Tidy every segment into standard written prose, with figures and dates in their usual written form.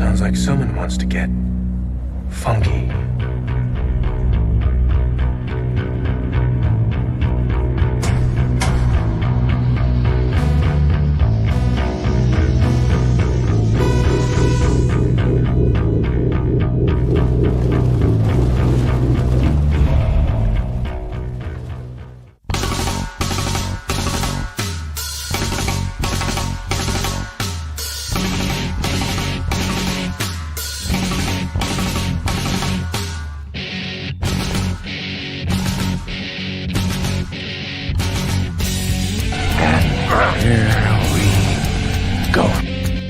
Sounds like someone wants to get funky.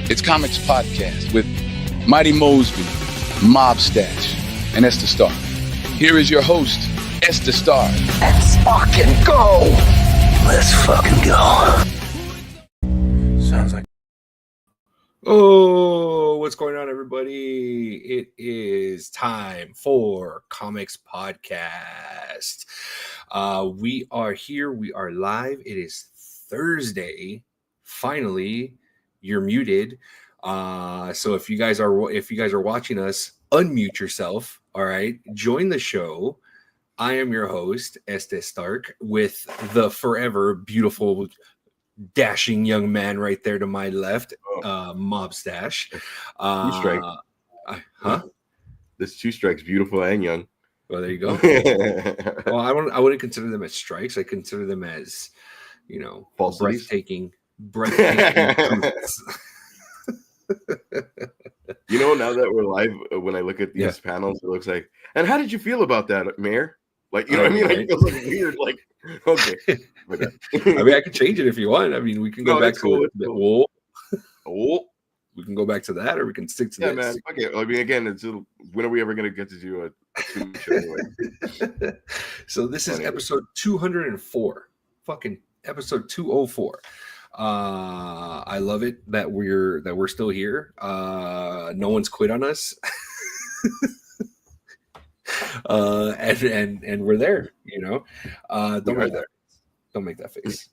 It's Comix Podcast with Mighty Mosby, Mob Stash, and Esther Starr. Here is your host, Esther Starr. Let's fucking go. Let's fucking go. Sounds like... Oh, what's going on, everybody? It is time for Comix Podcast. We are here. We are live. It is Thursday. Finally, you're muted. So if you guys are watching us, unmute yourself. All right. Join the show. I am your host, Estes Stark, with the forever beautiful, dashing young man right there to my left, Mob Stash. Two strike. Huh? This two strikes, beautiful and young. Well, there you go. Well, I wouldn't consider them as strikes. I consider them as, Falsities? breathtaking. Now that we're live, when I look at these panels, it looks like. And how did you feel about that, Mayor? Like, you know what I mean? Like, it feels like weird. Like, okay. I mean, I can change it if you want. I mean, we can go back to it. Cool. We can go back to that, or we can stick to this. Man. Okay. I mean, again, when are we ever going to get to do a two show anyway? So this is episode 204. Fucking episode 204. I love it that we're still here. No one's quit on us. And we're there, don't make that face.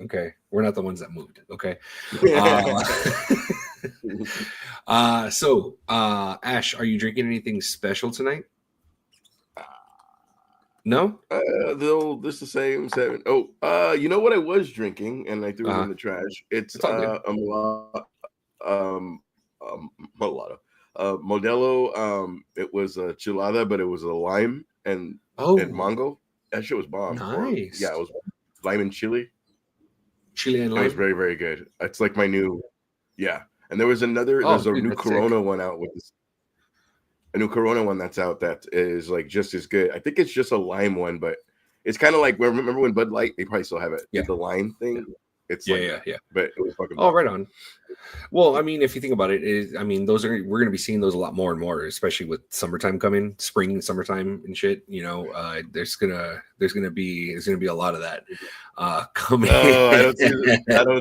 Okay, we're not the ones that moved. Okay. So Ash, are you drinking anything special tonight? No? This the same 7. Oh, you know what I was drinking and I threw it in the trash. It's a Modelo. It was a chilada, but it was a lime and mango. That shit was bomb. Nice. It was lime and chili. Chili and lime. It was very, very good. It's like my new, And there was another. There's a new Corona one out with this. A new Corona one that's out that is like just as good. I think it's just a lime one, but it's kind of like remember when Bud Light, they probably still have it. Yeah. The lime thing. Yeah. It's yeah. But it was fucking. Oh, right on. Well, I mean, if you think about it, we're going to be seeing those a lot more and more, especially with summertime coming, spring, summertime and shit. There's gonna be a lot of that coming. Oh, I don't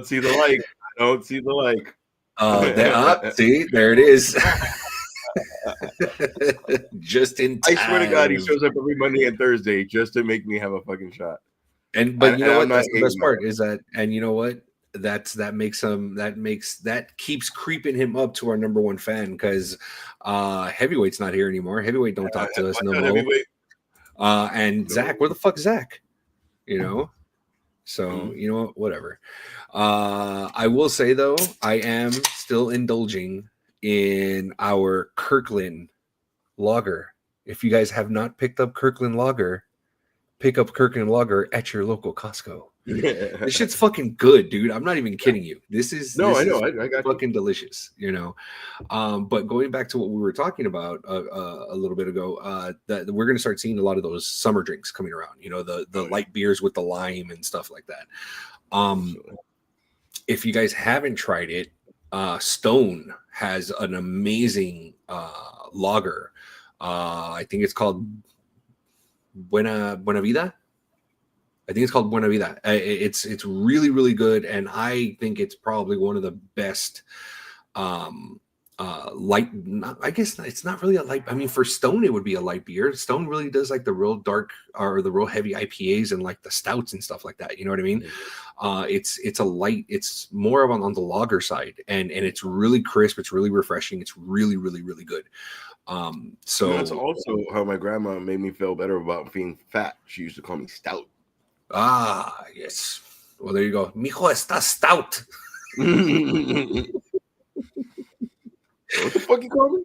see the like. I don't see the like. See, there it is. Just in time. I swear to God, he shows up every Monday and Thursday just to make me have a fucking shot. But you know what? That's the best part is that, and you know what? That keeps creeping him up to our number one fan because Heavyweight's not here anymore. Heavyweight don't talk to us no more. And Zach, where the fuck Zach? So you know what? Whatever. I will say though, I am still indulging in our Kirkland lager. If you guys have not picked up Kirkland lager, pick up Kirkland lager at your local Costco. This shit's fucking good, dude. I'm not even kidding you. I know. I got fucking delicious, But going back to what we were talking about a little bit ago, that we're gonna start seeing a lot of those summer drinks coming around. The light beers with the lime and stuff like that. If you guys haven't tried it, Stone has an amazing lager. I think it's called Buena Vida. I think it's called Buena Vida. It's really, really good, and I think it's probably one of the best light. I guess it's not really a light. I mean, for Stone, it would be a light beer. Stone really does like the real dark or the real heavy IPAs and like the stouts and stuff like that. You know what I mean? It's a light. It's more of on the lager side, and it's really crisp. It's really refreshing. It's really really really good. So that's also how my grandma made me feel better about being fat. She used to call me stout. Yes. Well, there you go. Mijo está stout. What the fuck you call me?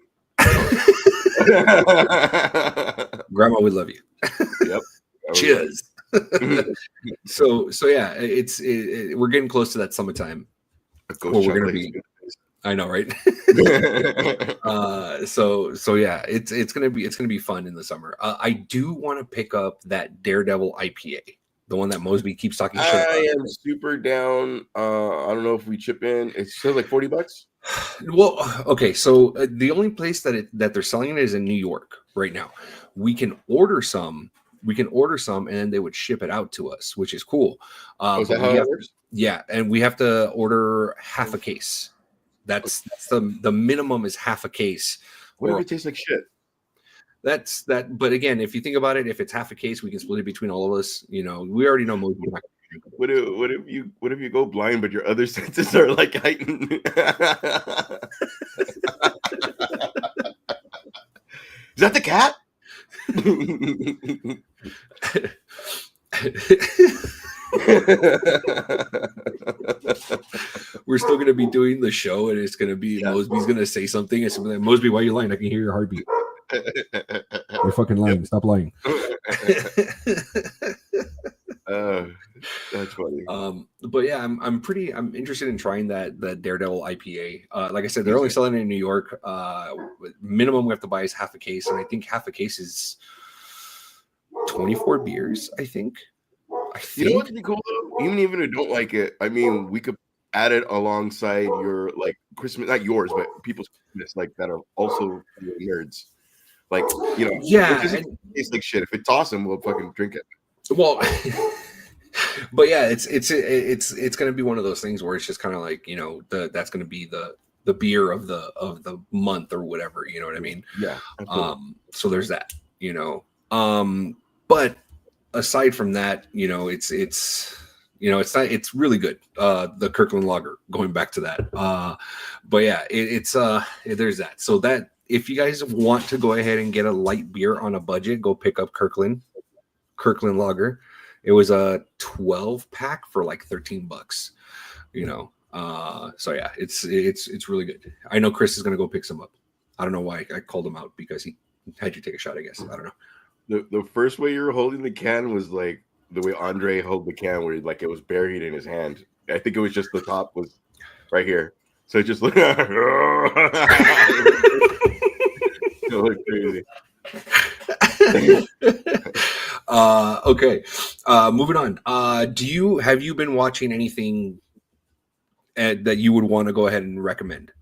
Grandma would love you. Yep. Cheers. so yeah, we're getting close to that summertime. Where we're gonna be. I know, right? So yeah, it's gonna be fun in the summer. I do want to pick up that Daredevil IPA, the one that Mosby keeps talking shit about. I am super down. I don't know if we chip in. It's still like $40. Well, okay. So the only place that they're selling it is in New York right now. We can order some, and then they would ship it out to us, which is cool. Is that how it works? Yeah, and we have to order half a case. That's the minimum is half a case. What if it tastes like shit? That's that. But again, if you think about it, if it's half a case, we can split it between all of us. You know, we already know Mosby. What if you go blind, but your other senses are like heightened? Is that the cat? We're still going to be doing the show, and it's going to be Mosby's going to say something. It's like, Mosby, why are you lying? I can hear your heartbeat. You're fucking lying. Yep. Stop lying. That's funny. But yeah, I'm interested in trying that Daredevil IPA. Like I said, they're only selling it in New York. Minimum we have to buy is half a case, and I think half a case is 24 beers. I think. You know what'd be cool though? Even if you don't like it, I mean, we could add it alongside your like Christmas, not yours, but people's Christmas like that are also nerds. Like, you know, yeah, it tastes like shit. If it's awesome, we'll fucking drink it. Well, but yeah, it's gonna be one of those things where it's just kind of like, you know, that's gonna be the beer of the month or whatever. You know what I mean? Yeah. Absolutely. So there's that. You know, but aside from that, you know, it's really good. The Kirkland Lager, going back to that. But yeah, there's that. So that if you guys want to go ahead and get a light beer on a budget, go pick up Kirkland Lager. It was a 12 pack for like $13, you know. So yeah, it's really good. I know Chris is gonna go pick some up. I don't know why I called him out, because he had you take a shot, I guess. I don't know. The first way you were holding the can was like the way Andre held the can, where like it was buried in his hand. I think it was just the top was right here, so it just looked, it looked crazy. Okay. Moving on. Have you been watching anything that you would want to go ahead and recommend?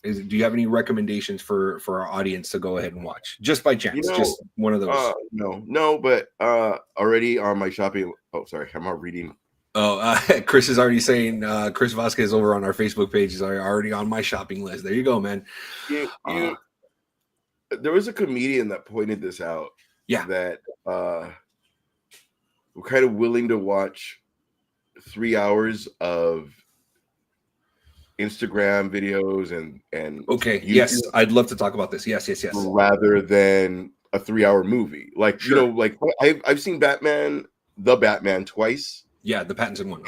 Do you have any recommendations for our audience to go ahead and watch, just by chance? You know, just one of those. No, but already on my shopping. Oh, sorry, I'm not reading. Oh, Chris is already saying. Chris Vasquez over on our Facebook page is already on my shopping list. There you go, man. There was a comedian that pointed this out. Yeah, that we're kind of willing to watch 3 hours of Instagram videos and okay, YouTube, yes, I'd love to talk about this. Yes, rather than a 3-hour movie. Like, sure. You know, like I've seen the Batman twice. Yeah, the Pattinson one.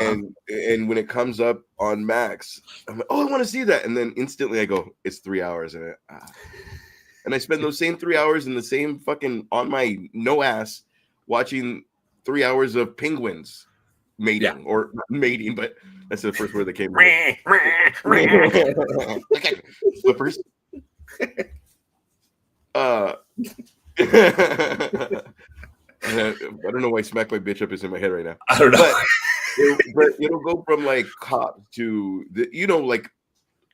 And when it comes up on Max, I'm like, oh, I want to see that, and then instantly I go, it's 3 hours, and I spend those same 3 hours in the same fucking on my no ass watching 3 hours of penguins mating, or not mating, but that's the first word that came. Flippers. I don't know why "smack my bitch up" is in my head right now. I don't know, but it'll go from like cops to like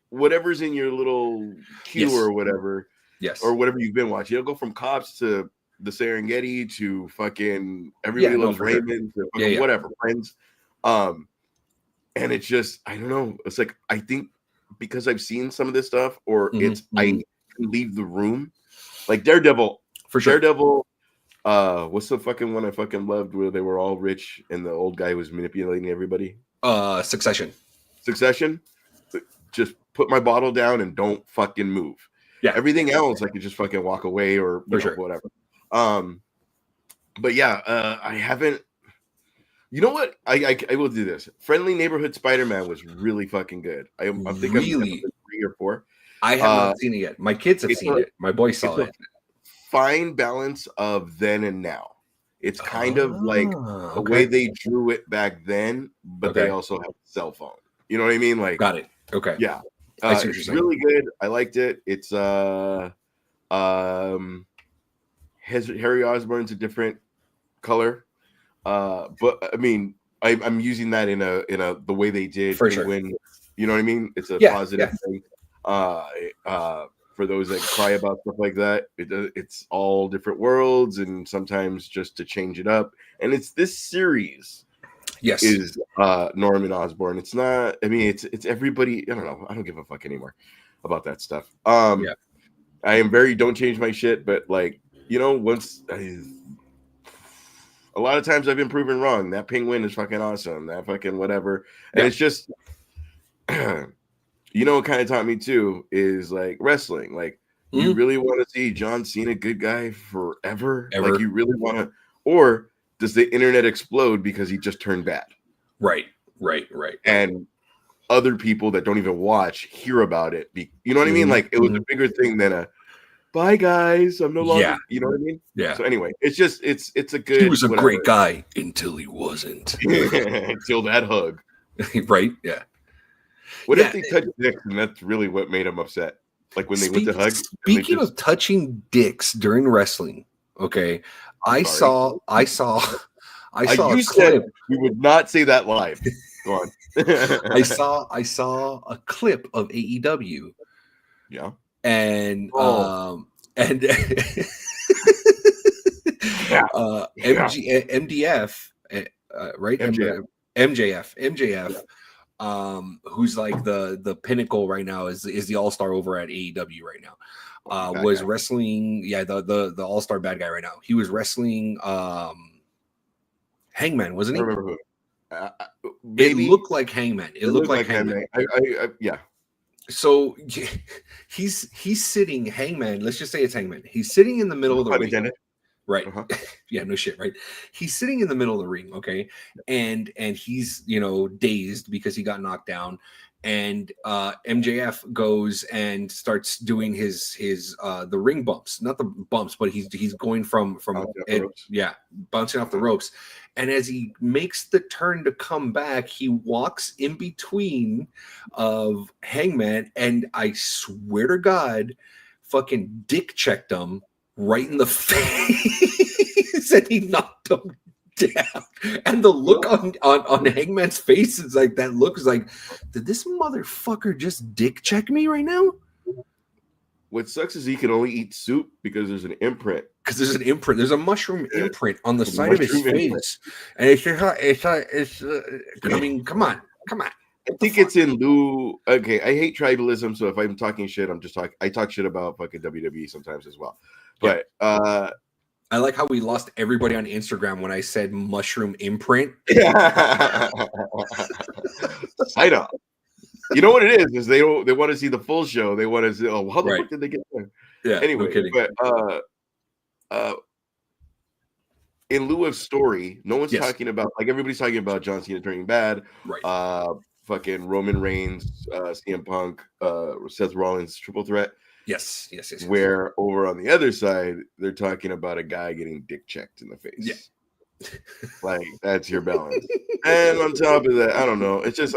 whatever's in your little queue or whatever. Yes. Or whatever you've been watching. It'll go from Cops to the Serengeti to fucking Everybody Loves Raymond to whatever, Friends. And it's just, I don't know. It's like, I think because I've seen some of this stuff, or Mhm, I mhm. can leave the room. Like Daredevil, For sure. Daredevil. What's the fucking one I fucking loved where they were all rich and the old guy was manipulating everybody? Succession. Succession. Just put my bottle down and don't fucking move. Yeah, Everything else I could just fucking walk away or for sure. whatever. But yeah, I haven't. You know what? I will do this. Friendly Neighborhood Spider-Man was really fucking good. I think I'm Really? episode 3 or 4. I have not seen it yet. My kids have it's seen it. My boy saw it's a it. fine balance of then and now. It's kind of like the Okay. way they drew it back then, but they Okay. also have a cell phone. You know what I mean? Like, Got it. Okay. yeah, I see what you're it's saying. really good. I liked it. It's Harry Osborn's a different color, but I mean, I'm using that in a the way they did For sure. Penguin. You know what I mean? It's a Yeah, positive yeah. thing. For those that cry about stuff like that, it's all different worlds, and sometimes just to change it up. And it's this series Yes. is Norman Osborn. It's not. I mean, it's everybody. I don't know. I don't give a fuck anymore about that stuff. Yeah. I am very don't change my shit, but like once. A lot of times I've been proven wrong. That Penguin is fucking awesome. That fucking whatever. And Yeah. it's just, what kind of taught me too is like wrestling. Like, you really want to see John Cena good guy forever? Ever. Like, you really want to, or does the internet explode because he just turned bad? Right. And other people that don't even watch hear about it. You know what I mean? Like, it was a bigger thing than a, bye guys, I'm no longer. Yeah. You know what I mean? Yeah. So anyway, it's just it's a good. He was a great guy until he wasn't. Until that hug. Right? Yeah. What if they touched dicks and that's really what made him upset? Like when they went to hug. Speaking of touching dicks during wrestling, okay, I saw a you clip. Said we would not say that live. Go on. I saw a clip of AEW. Yeah. And MDF, right? MJF, who's like the pinnacle right now is the all-star over at AEW right now. Was guy. Wrestling, the all-star bad guy right now. He was wrestling Hangman, wasn't he? I remember who. It looked like Hangman. It looked like Hangman. Yeah. So he's sitting, Hangman. Let's just say it's Hangman. He's sitting in the middle of the ring, right? Yeah, no shit, right? He's sitting in the middle of the ring, okay, and he's dazed because he got knocked down, and MJF goes and starts doing his the ring bumps, not the bumps, but he's going from bouncing off the ropes. And as he makes the turn to come back, he walks in between of Hangman, and I swear to God, fucking dick checked him right in the face, and he knocked him down. And the look on Hangman's face is like, that look is like, did this motherfucker just dick check me right now? What sucks is he can only eat soup because there's an imprint. There's a mushroom imprint on the side of his face, and it's I mean, come on. I think it's in lieu. Okay, I hate tribalism, so if I'm talking shit, I talk shit about fucking WWE sometimes as well. But I like how we lost everybody on Instagram when I said mushroom imprint. I know. You know what it is they want to see the full show. They want to see, how the fuck did they get there? Yeah. Anyway, no kidding. But in lieu of story, no one's talking about, like, everybody's talking about John Cena turning bad. Right. Fucking Roman Reigns, CM Punk, Seth Rollins triple threat. Yes. Where over on the other side, they're talking about a guy getting dick checked in the face. Yeah. Like, that's your balance. And on top of that, I don't know. It's just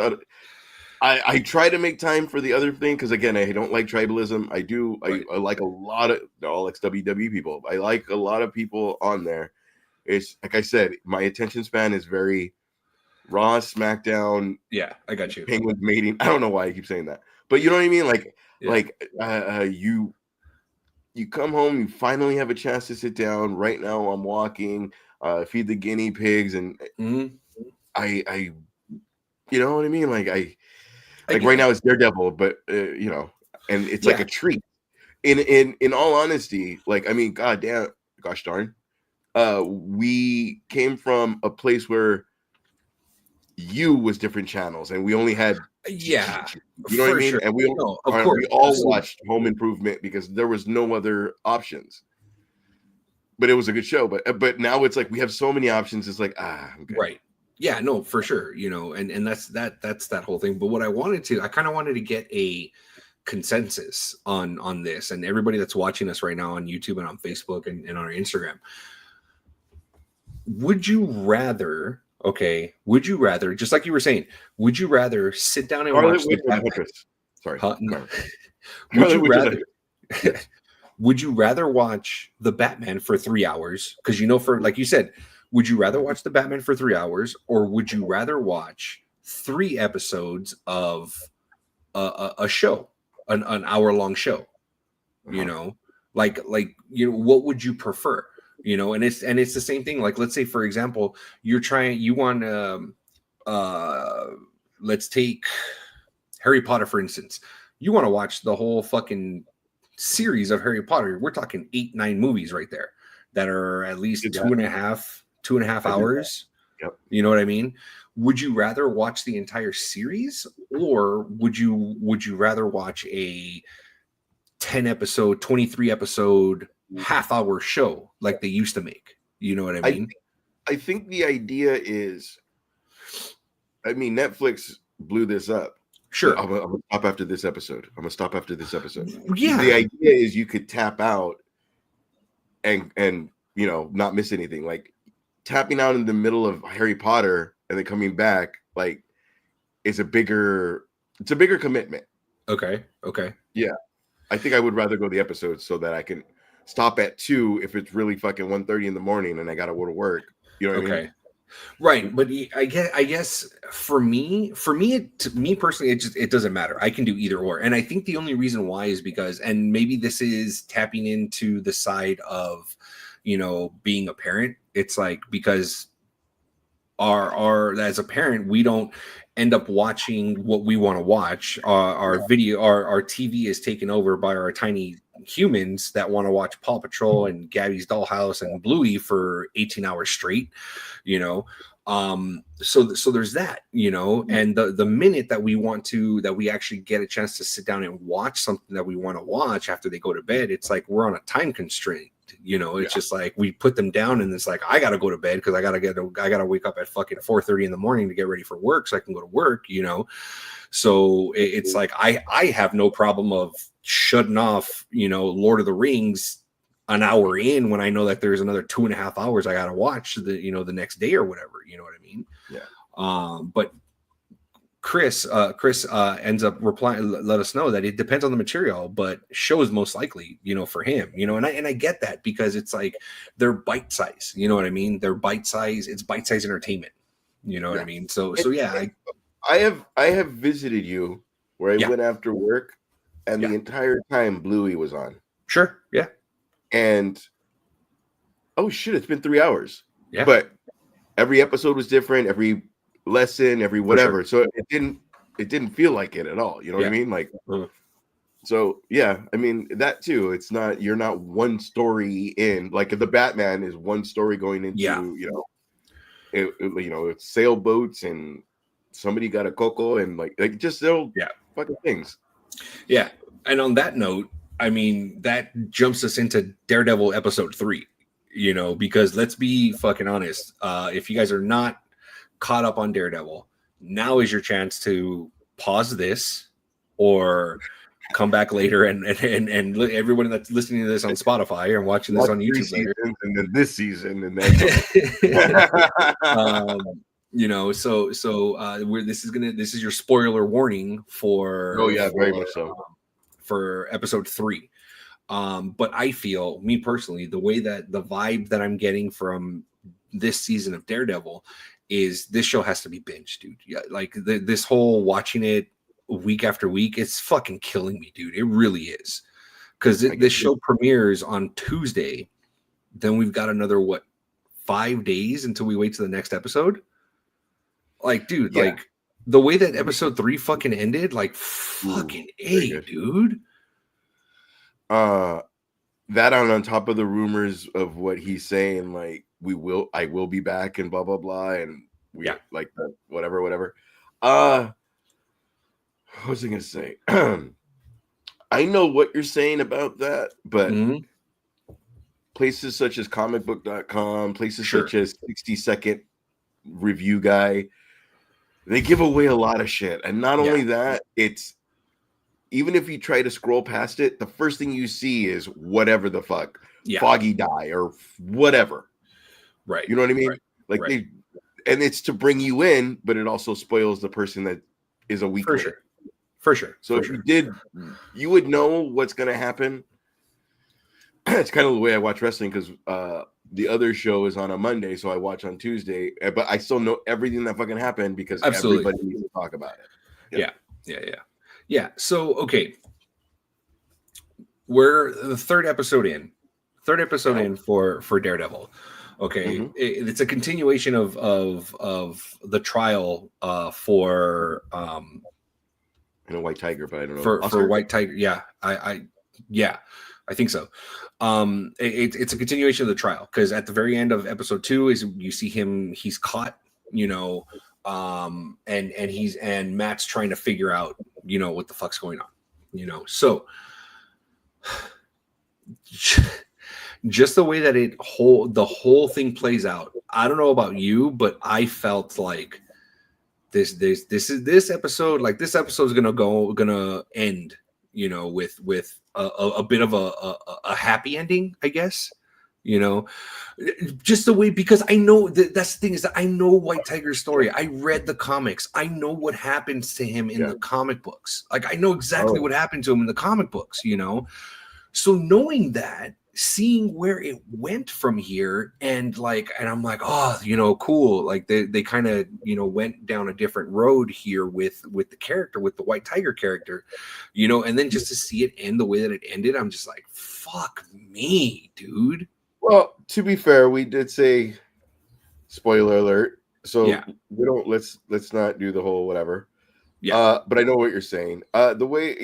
I try to make time for the other thing because, again, I don't like tribalism. I do. Right. I like a lot of all ex-WWE people. I like a lot of people on there. It's like I said, my attention span is very Raw, SmackDown. Yeah, I got you. Penguins mating. I don't know why I keep saying that, but you know what I mean. Like, you come home, you finally have a chance to sit down. Right now, I'm walking, feed the guinea pigs, and I, you know what I mean. Like Like right now, it's Daredevil, but you know, and it's like a treat. In all honesty, like I mean, gosh darn, we came from a place where was different channels, and we only had you know what I mean, sure. and we all watched Home Improvement because there was no other options. But it was a good show. But now it's like we have so many options. It's like I'm good. Right. Yeah, no, for sure. You know, and that's that whole thing. But what I kind of wanted to get a consensus on this, and everybody that's watching us right now on YouTube and on Facebook and on our Instagram. Would you rather, just like you were saying, would you rather sit down and watch the Batman? Sorry. Would you rather would you rather watch the Batman for 3 hours? Because for like you said, would you rather watch the Batman for 3 hours, or would you rather watch 3 episodes of a show, an hour-long show? Like what would you prefer? And it's the same thing. Like, let's say, for example, let's take Harry Potter, for instance. You want to watch the whole fucking series of Harry Potter. We're talking 8-9 movies right there that are at least 2.5 hours. Yep. You know what I mean? Would you rather watch the entire series, or would you rather watch a 10 episode, 23 episode half-hour show like they used to make? You know what I mean? I think the idea is, Netflix blew this up. Sure. I'm gonna stop after this episode. Yeah. The idea is you could tap out and not miss anything. Like tapping out in the middle of Harry Potter and then coming back, like it's a bigger commitment. Okay. Yeah. I think I would rather go the episodes so that I can stop at 2 if it's really fucking 1:30 in the morning and I gotta go to work. You know what I mean? Right, but I guess for me personally, it doesn't matter. I can do either or, and I think the only reason why is because, and maybe this is tapping into the side of, being a parent. It's like, because our as a parent, we don't end up watching what we want to watch. Our TV is taken over by our tiny humans that want to watch Paw Patrol and Gabby's Dollhouse and Bluey for 18 hours straight, so there's that, and the minute that we actually get a chance to sit down and watch something that we want to watch after they go to bed, it's like we're on a time constraint. It's just like we put them down and it's like, I gotta go to bed because I gotta wake up at fucking 4:30 in the morning to get ready for work so I can go to work. So it's like I have no problem of shutting off, Lord of the Rings an hour in when I know that there's another 2.5 hours I gotta watch the next day or whatever. You know what I mean? Yeah. But Chris ends up replying, let us know that it depends on the material, but shows most likely, for him, and I get that, because it's like they're bite size, you know what I mean? They're bite size. It's bite size entertainment. You know what I mean? So yeah. I have visited you where I went after work, and the entire time Bluey was on. Sure. Yeah. And oh shit, it's been 3 hours. Yeah. But every episode was different, every lesson, every whatever. Sure. So it didn't feel like it at all. You know what I mean? Like, so yeah, that too. It's not, you're not one story in, like the Batman is one story going into, it's sailboats and somebody got a cocoa and like just little fucking things. Yeah. And on that note, that jumps us into Daredevil episode 3, because let's be fucking honest. If you guys are not caught up on Daredevil, now is your chance to pause this or come back later and everyone that's listening to this on Spotify and watching this on YouTube later. And then this season and then this is your spoiler warning for very much so for episode 3. But I feel, me personally, the way that the vibe that I'm getting from this season of Daredevil is this show has to be binged, dude. Yeah, like this whole watching it week after week, it's fucking killing me, dude. It really is. Because this show premieres on Tuesday. Then we've got another 5 days until we wait to the next episode. Like, dude, the way that episode 3 fucking ended, like fucking A, dude. That on top of the rumors of what he's saying, like I will be back and blah blah blah, and like whatever. What was I gonna say? I know what you're saying about that, but places such as comicbook.com, places such as 60-second review guy, they give away a lot of shit. And not only that, it's even if you try to scroll past it, the first thing you see is whatever the fuck, Foggy die or whatever. Right. You know what I mean? And it's to bring you in, but it also spoils the person that is a weak. For sure. So if you did, you would know what's going to happen. It's kind of the way I watch wrestling, because the other show is on a Monday, so I watch on Tuesday. But I still know everything that fucking happened because everybody needs to talk about it. Yeah. So okay, we're the third episode in for Daredevil. Okay, it's a continuation of the trial for White Tiger, but I don't know for White Tiger. Yeah, I think so. It's a continuation of the trial, because at the very end of episode 2 is you see he's caught, and Matt's trying to figure out, what the fuck's going on, so just the way that the whole thing plays out. I don't know about you, but I felt like this episode, like this episode is gonna end, with a bit of a happy ending, I guess, just the way, because I know that's the thing, is that I know White Tiger's story. I read the comics. I know what happens to him in the comic books. Like, I know exactly what happened to him in the comic books, so knowing that, seeing where it went from here, and I'm like, oh, cool. Like they kind of, went down a different road here with the character, with the White Tiger character, and then just to see it end the way that it ended, I'm just like, fuck me, dude. Well, to be fair, we did say spoiler alert, so we don't, let's not do the whole whatever. But I know what you're saying. The way,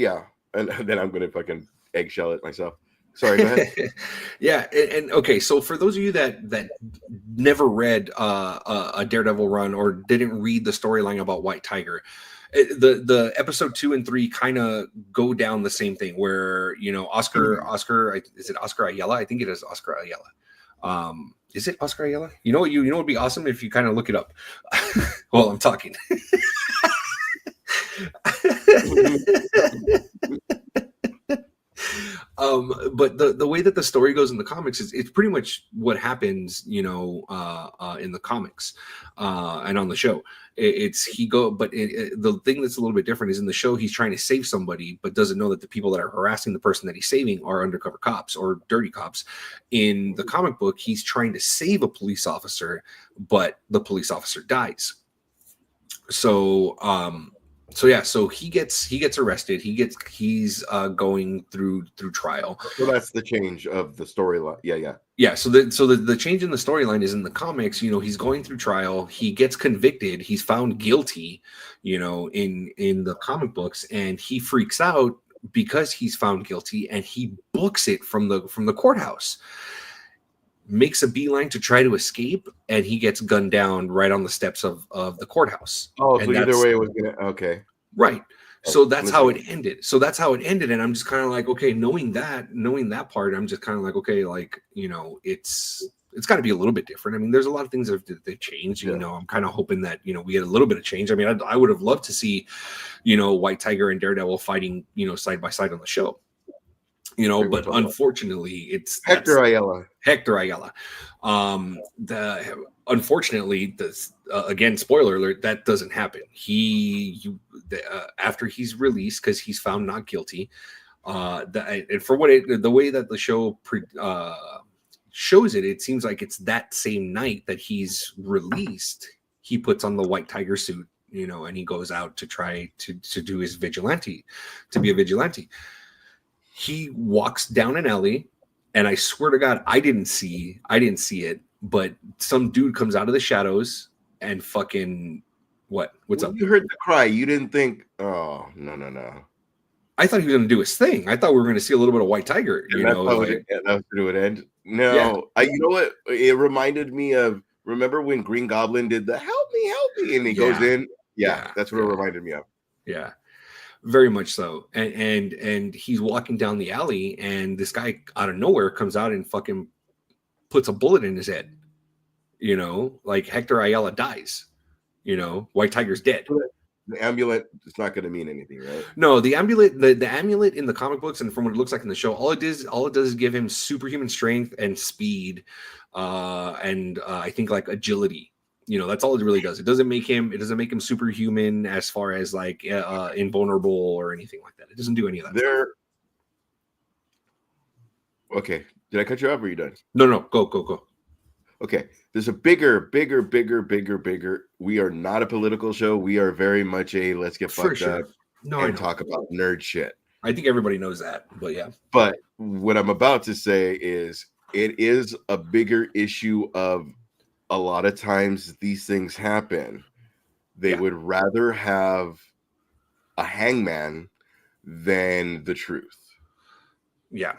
and then I'm gonna fucking eggshell it myself. Sorry, go ahead. And okay, so for those of you that never read a Daredevil run or didn't read the storyline about White Tiger, the episode 2 and 3 kind of go down the same thing, where Oscar is it Oscar Ayala? I think it is Oscar Ayala. Is it Oscar Ayala? You know what would be awesome if you kind of look it up while I'm talking. But the way that the story goes in the comics is it's pretty much what happens, in the comics, and on the show. The thing that's a little bit different is in the show, he's trying to save somebody, but doesn't know that the people that are harassing the person that he's saving are undercover cops or dirty cops. In the comic book, he's trying to save a police officer, but the police officer dies. So he gets arrested. He's going through trial. So that's the change of the storyline. Yeah. So the change in the storyline is in the comics. He's going through trial. He gets convicted. He's found guilty. In the comic books, and he freaks out because he's found guilty, and he books it from the courthouse. Makes a beeline to try to escape, and he gets gunned down right on the steps of the courthouse. Oh, so either way it was gonna, okay. Right. So that's how it ended. And I'm just kind of like, okay, knowing that part, I'm just kind of like, okay, like, it's got to be a little bit different. I mean, there's a lot of things that they've changed. I'm kind of hoping that, we get a little bit of change. I mean, I would have loved to see, White Tiger and Daredevil fighting, side by side on the show. But unfortunately, it's Hector Ayala. Unfortunately, again, spoiler alert, that doesn't happen. After he's released, because he's found not guilty, and for the way that the show shows it, it seems like it's that same night that he's released, he puts on the White Tiger suit, and he goes out to try to do his vigilante, to be a vigilante. He walks down an alley, and I swear to God, I didn't see it, but some dude comes out of the shadows and fucking What's when up? you heard the cry, you didn't think, oh, no. I thought he was going to do his thing. I thought we were going to see a little bit of White Tiger. And that's how it would end. No, Yeah. you know what? It reminded me of, remember when Green Goblin did the help me, and he goes in? Yeah, that's what it reminded me of. Yeah, very much so. And he's walking down the alley, and this guy out of nowhere comes out and fucking puts a bullet in his head. You know, like Hector Ayala dies. You know, White Tiger's dead. The amulet is not going to mean anything, right? No, the amulet, the amulet in the comic books and from what it looks like in the show, all it does is give him superhuman strength and speed, and I think like agility. You know, that's all it really does. It doesn't make him superhuman as far as like invulnerable or anything like that. It doesn't do any of that. Okay. Did I cut you off or are you done? No, go. Okay. There's a bigger. We are not a political show. We are very much a let's get fucked up and talk about nerd shit. I think everybody knows that, but yeah. But what I'm about to say is it is a bigger issue of a lot of times these things happen. They would rather have a hangman than the truth. Yeah.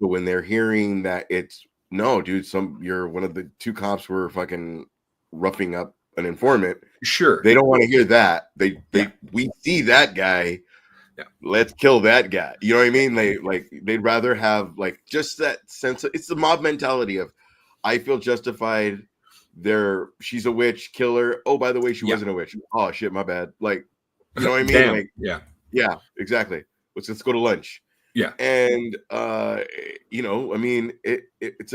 So when they're hearing that it's no, dude, you're one of the two cops were fucking roughing up an informant. Sure. They don't want to hear that. We see that guy. Yeah. Let's kill that guy. You know what I mean? They'd rather have like just that sense of, it's the mob mentality of I feel justified. She's a witch, killer. Oh, by the way, she wasn't a witch. Oh shit, my bad. Like, you know what I mean? Damn. Like, yeah, exactly. Let's go to lunch. Yeah. And you know, I mean, it's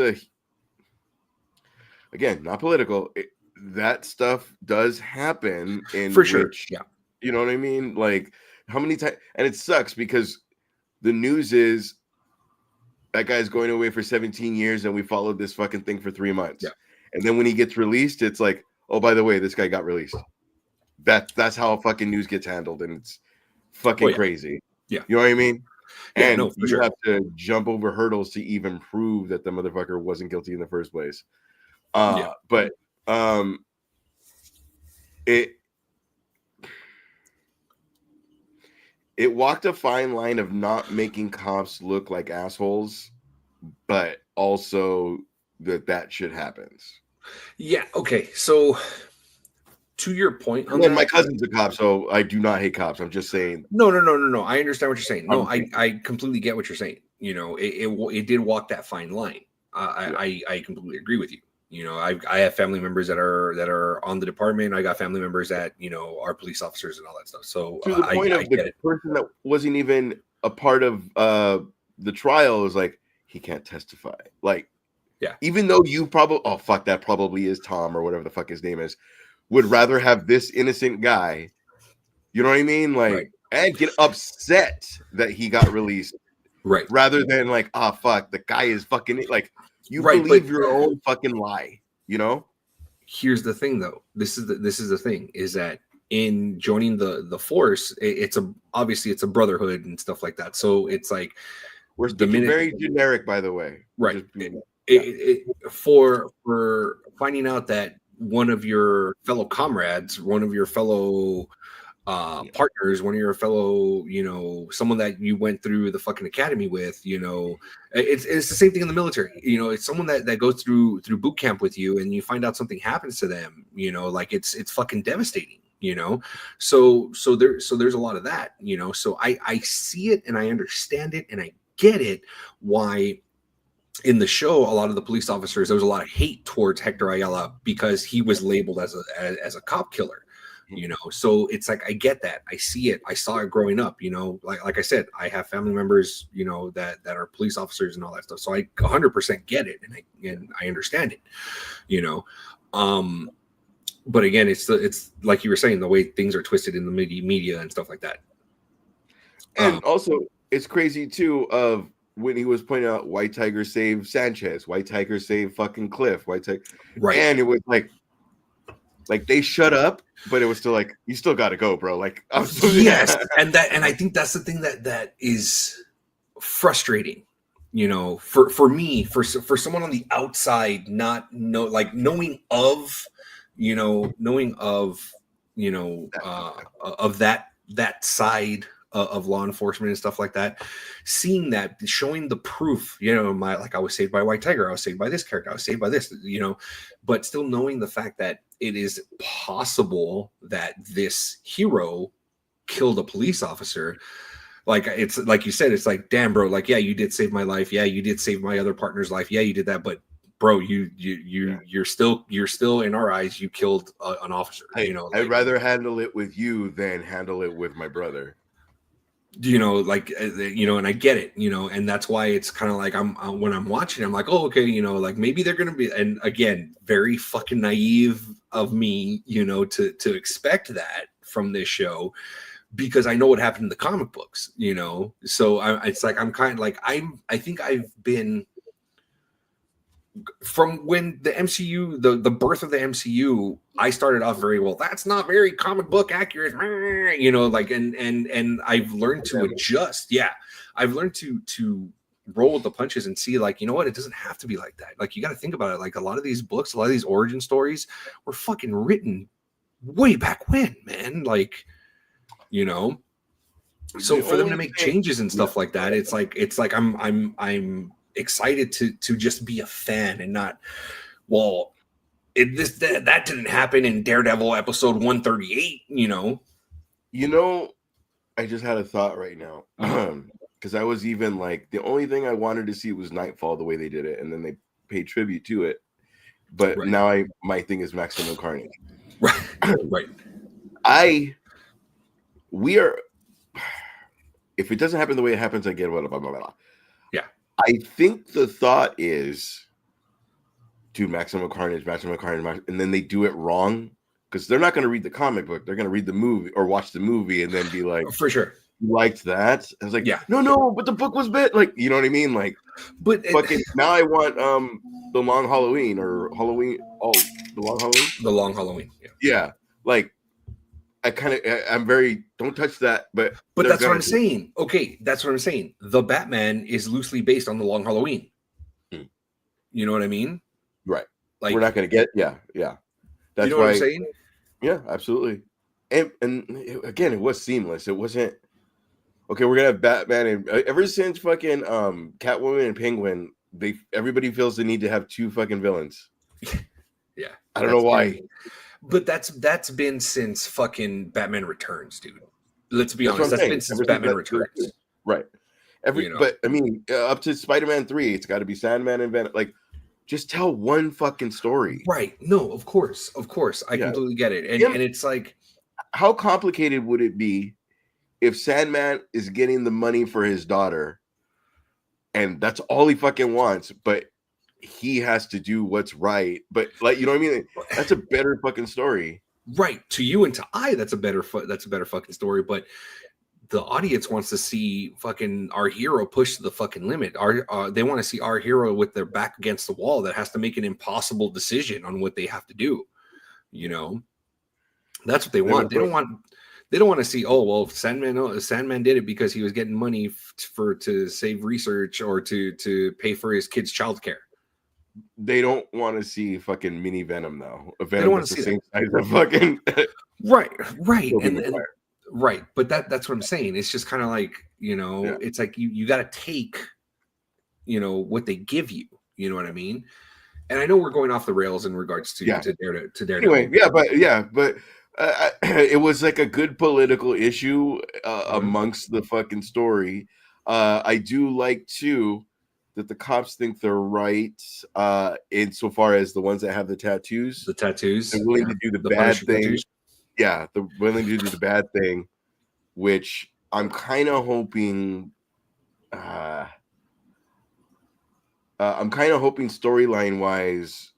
again, not political. That stuff does happen in for sure. Yeah. You know what I mean? Like how many times, and it sucks because the news is that guy's going away for 17 years and we followed this fucking thing for 3 months. Yeah. And then when he gets released, it's like, oh, by the way, this guy got released. That's how fucking news gets handled, and it's fucking crazy. Yeah. You know what I mean? Yeah, and you have to jump over hurdles to even prove that the motherfucker wasn't guilty in the first place. But it walked a fine line of not making cops look like assholes, but also that shit happens. Yeah. Okay. So to your point, my cousin's a cop, so I do not hate cops. I'm just saying. No. I understand what you're saying. No, I completely get what you're saying. You know, it did walk that fine line. I completely agree with you. You know, I have family members that are on the department. I got family members that, you know, are police officers and all that stuff. So to the point of the person that wasn't even a part of the trial is like, he can't testify. Like, yeah, even though you probably, oh fuck, that probably is Tom or whatever the fuck his name is, would rather have this innocent guy, you know what I mean? Like, and get upset that he got released, right? Rather than like, oh fuck, the guy is fucking like, you believe your own fucking lie, you know? Here's the thing, though. This is the thing is that in joining the force, it's obviously it's a brotherhood and stuff like that. So it's like we're very generic, by the way, right? For finding out that one of your fellow comrades, one of your fellow partners, one of your fellow, you know, someone that you went through the fucking academy with, you know, it's the same thing in the military. You know, it's someone that goes through boot camp with you, and you find out something happens to them. You know, like it's fucking devastating. You know, so there's a lot of that. You know, so I see it and I understand it and I get it. Why in the show, a lot of the police officers, there was a lot of hate towards Hector Ayala because he was labeled as a cop killer. You know, so it's like I get that, I see it, I saw it growing up. You know, like I said, I have family members, you know, that are police officers and all that stuff. So I 100% get it, and I understand it. You know, but again, it's like you were saying, the way things are twisted in the media and stuff like that. And also, it's crazy too. Of when he was pointing out White Tiger saved Sanchez, White Tiger saved fucking Cliff, White Tiger, right? And it was like they shut up, but it was still like, you still got to go, bro. Like, yes, and I think that's the thing that is frustrating. You know, for me, for someone on the outside, knowing of of that side of law enforcement and stuff like that, seeing that, showing the proof, I was saved by White Tiger, I was saved by this character, I was saved by this, but still knowing the fact that it is possible that this hero killed a police officer. Like, it's like you said, it's like, damn, bro, like, yeah, you did save my life, yeah, you did save my other partner's life, yeah, you did that, but bro, you're still in our eyes, you killed an officer. I'd rather handle it with you than handle it with my brother. And I get it, and that's why it's kind of like when I'm watching, I'm like, oh, okay, like maybe they're gonna be, and again, very fucking naive of me, to expect that from this show, because I know what happened in the comic books, so it's like I'm kind of like I think I've been, from when the MCU, the birth of the MCU, I started off very well. That's not very comic book accurate, and I've learned to adjust. Yeah, I've learned to roll with the punches and see, like, you know what, it doesn't have to be like that. Like, you got to think about it. Like, a lot of these books, a lot of these origin stories were fucking written way back when, man. Like, so for them to make changes and stuff like that, it's like I'm excited to just be a fan and not, well, that didn't happen in Daredevil episode 138. I just had a thought right now, because I was even like, the only thing I wanted to see was Nightfall, the way they did it, and then they paid tribute to it. But now my thing is Maximum Carnage. Right. We are. If it doesn't happen the way it happens, I get blah, blah, blah, blah. Yeah. I think the thought is do Maximum Carnage, and then they do it wrong, because they're not going to read the comic book. They're going to read the movie or watch the movie and then be like, for sure, you liked that? I was like, yeah, no, but the book was bit, like, you know what I mean? Like, but fucking now I want the Long Halloween or Halloween. Oh, the Long Halloween. Yeah, like, I'm very, don't touch that, but that's what I'm saying. Okay, that's what I'm saying. The Batman is loosely based on the Long Halloween. You know what I mean? Right. Like, we're not going to get, yeah. That's why, what I'm saying? Yeah, absolutely. And again, it was seamless. It wasn't, okay, we're going to have Batman, and ever since fucking Catwoman and Penguin, everybody feels the need to have two fucking villains. Yeah. I don't know why. But that's been since fucking Batman Returns, dude. Let's be honest. That's been since Batman Returns. Right. But I mean, up to Spider-Man 3, it's got to be Sandman and Venom. Like, just tell one fucking story. Right. No, of course. I completely get it. And it's like, how complicated would it be if Sandman is getting the money for his daughter and that's all he fucking wants, but he has to do what's right, but, like, you know what I mean? That's a better fucking story, right? To you and to I, that's a better fucking story. But the audience wants to see fucking our hero push to the fucking limit. They want to see our hero with their back against the wall that has to make an impossible decision on what they have to do. That's what they want. They don't want to see, oh, well, Sandman did it because he was getting money to save research or to pay for his kid's childcare. They don't want to see fucking mini Venom, though. They don't want to see the same size of fucking right, and right. But that's what I'm saying. It's just kind of like, it's like you got to take, what they give you. You know what I mean? And I know we're going off the rails in regards to Daredevil. Anyway, but it was like a good political issue amongst the fucking story. I do like too that the cops think they're right insofar as the ones that have the tattoos. They're willing to do the bad thing. Tattoos. Yeah, they're willing to do the bad thing, which I'm kind of hoping. Storyline wise,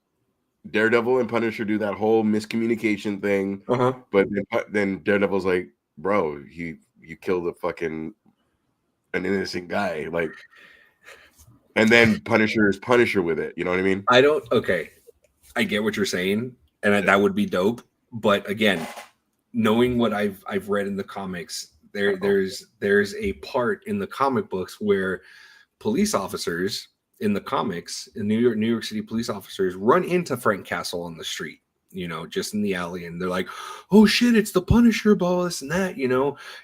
Daredevil and Punisher do that whole miscommunication thing, but then Daredevil's like, bro, you killed an innocent guy, like. And then Punisher is Punisher with it. You know what I mean? I get what you're saying, and that would be dope. But again, knowing what I've read in the comics, there's a part in the comic books where police officers in the comics, in New York City police officers run into Frank Castle on the street, just in the alley, and they're like, oh shit, it's the Punisher, blah, blah, this and that,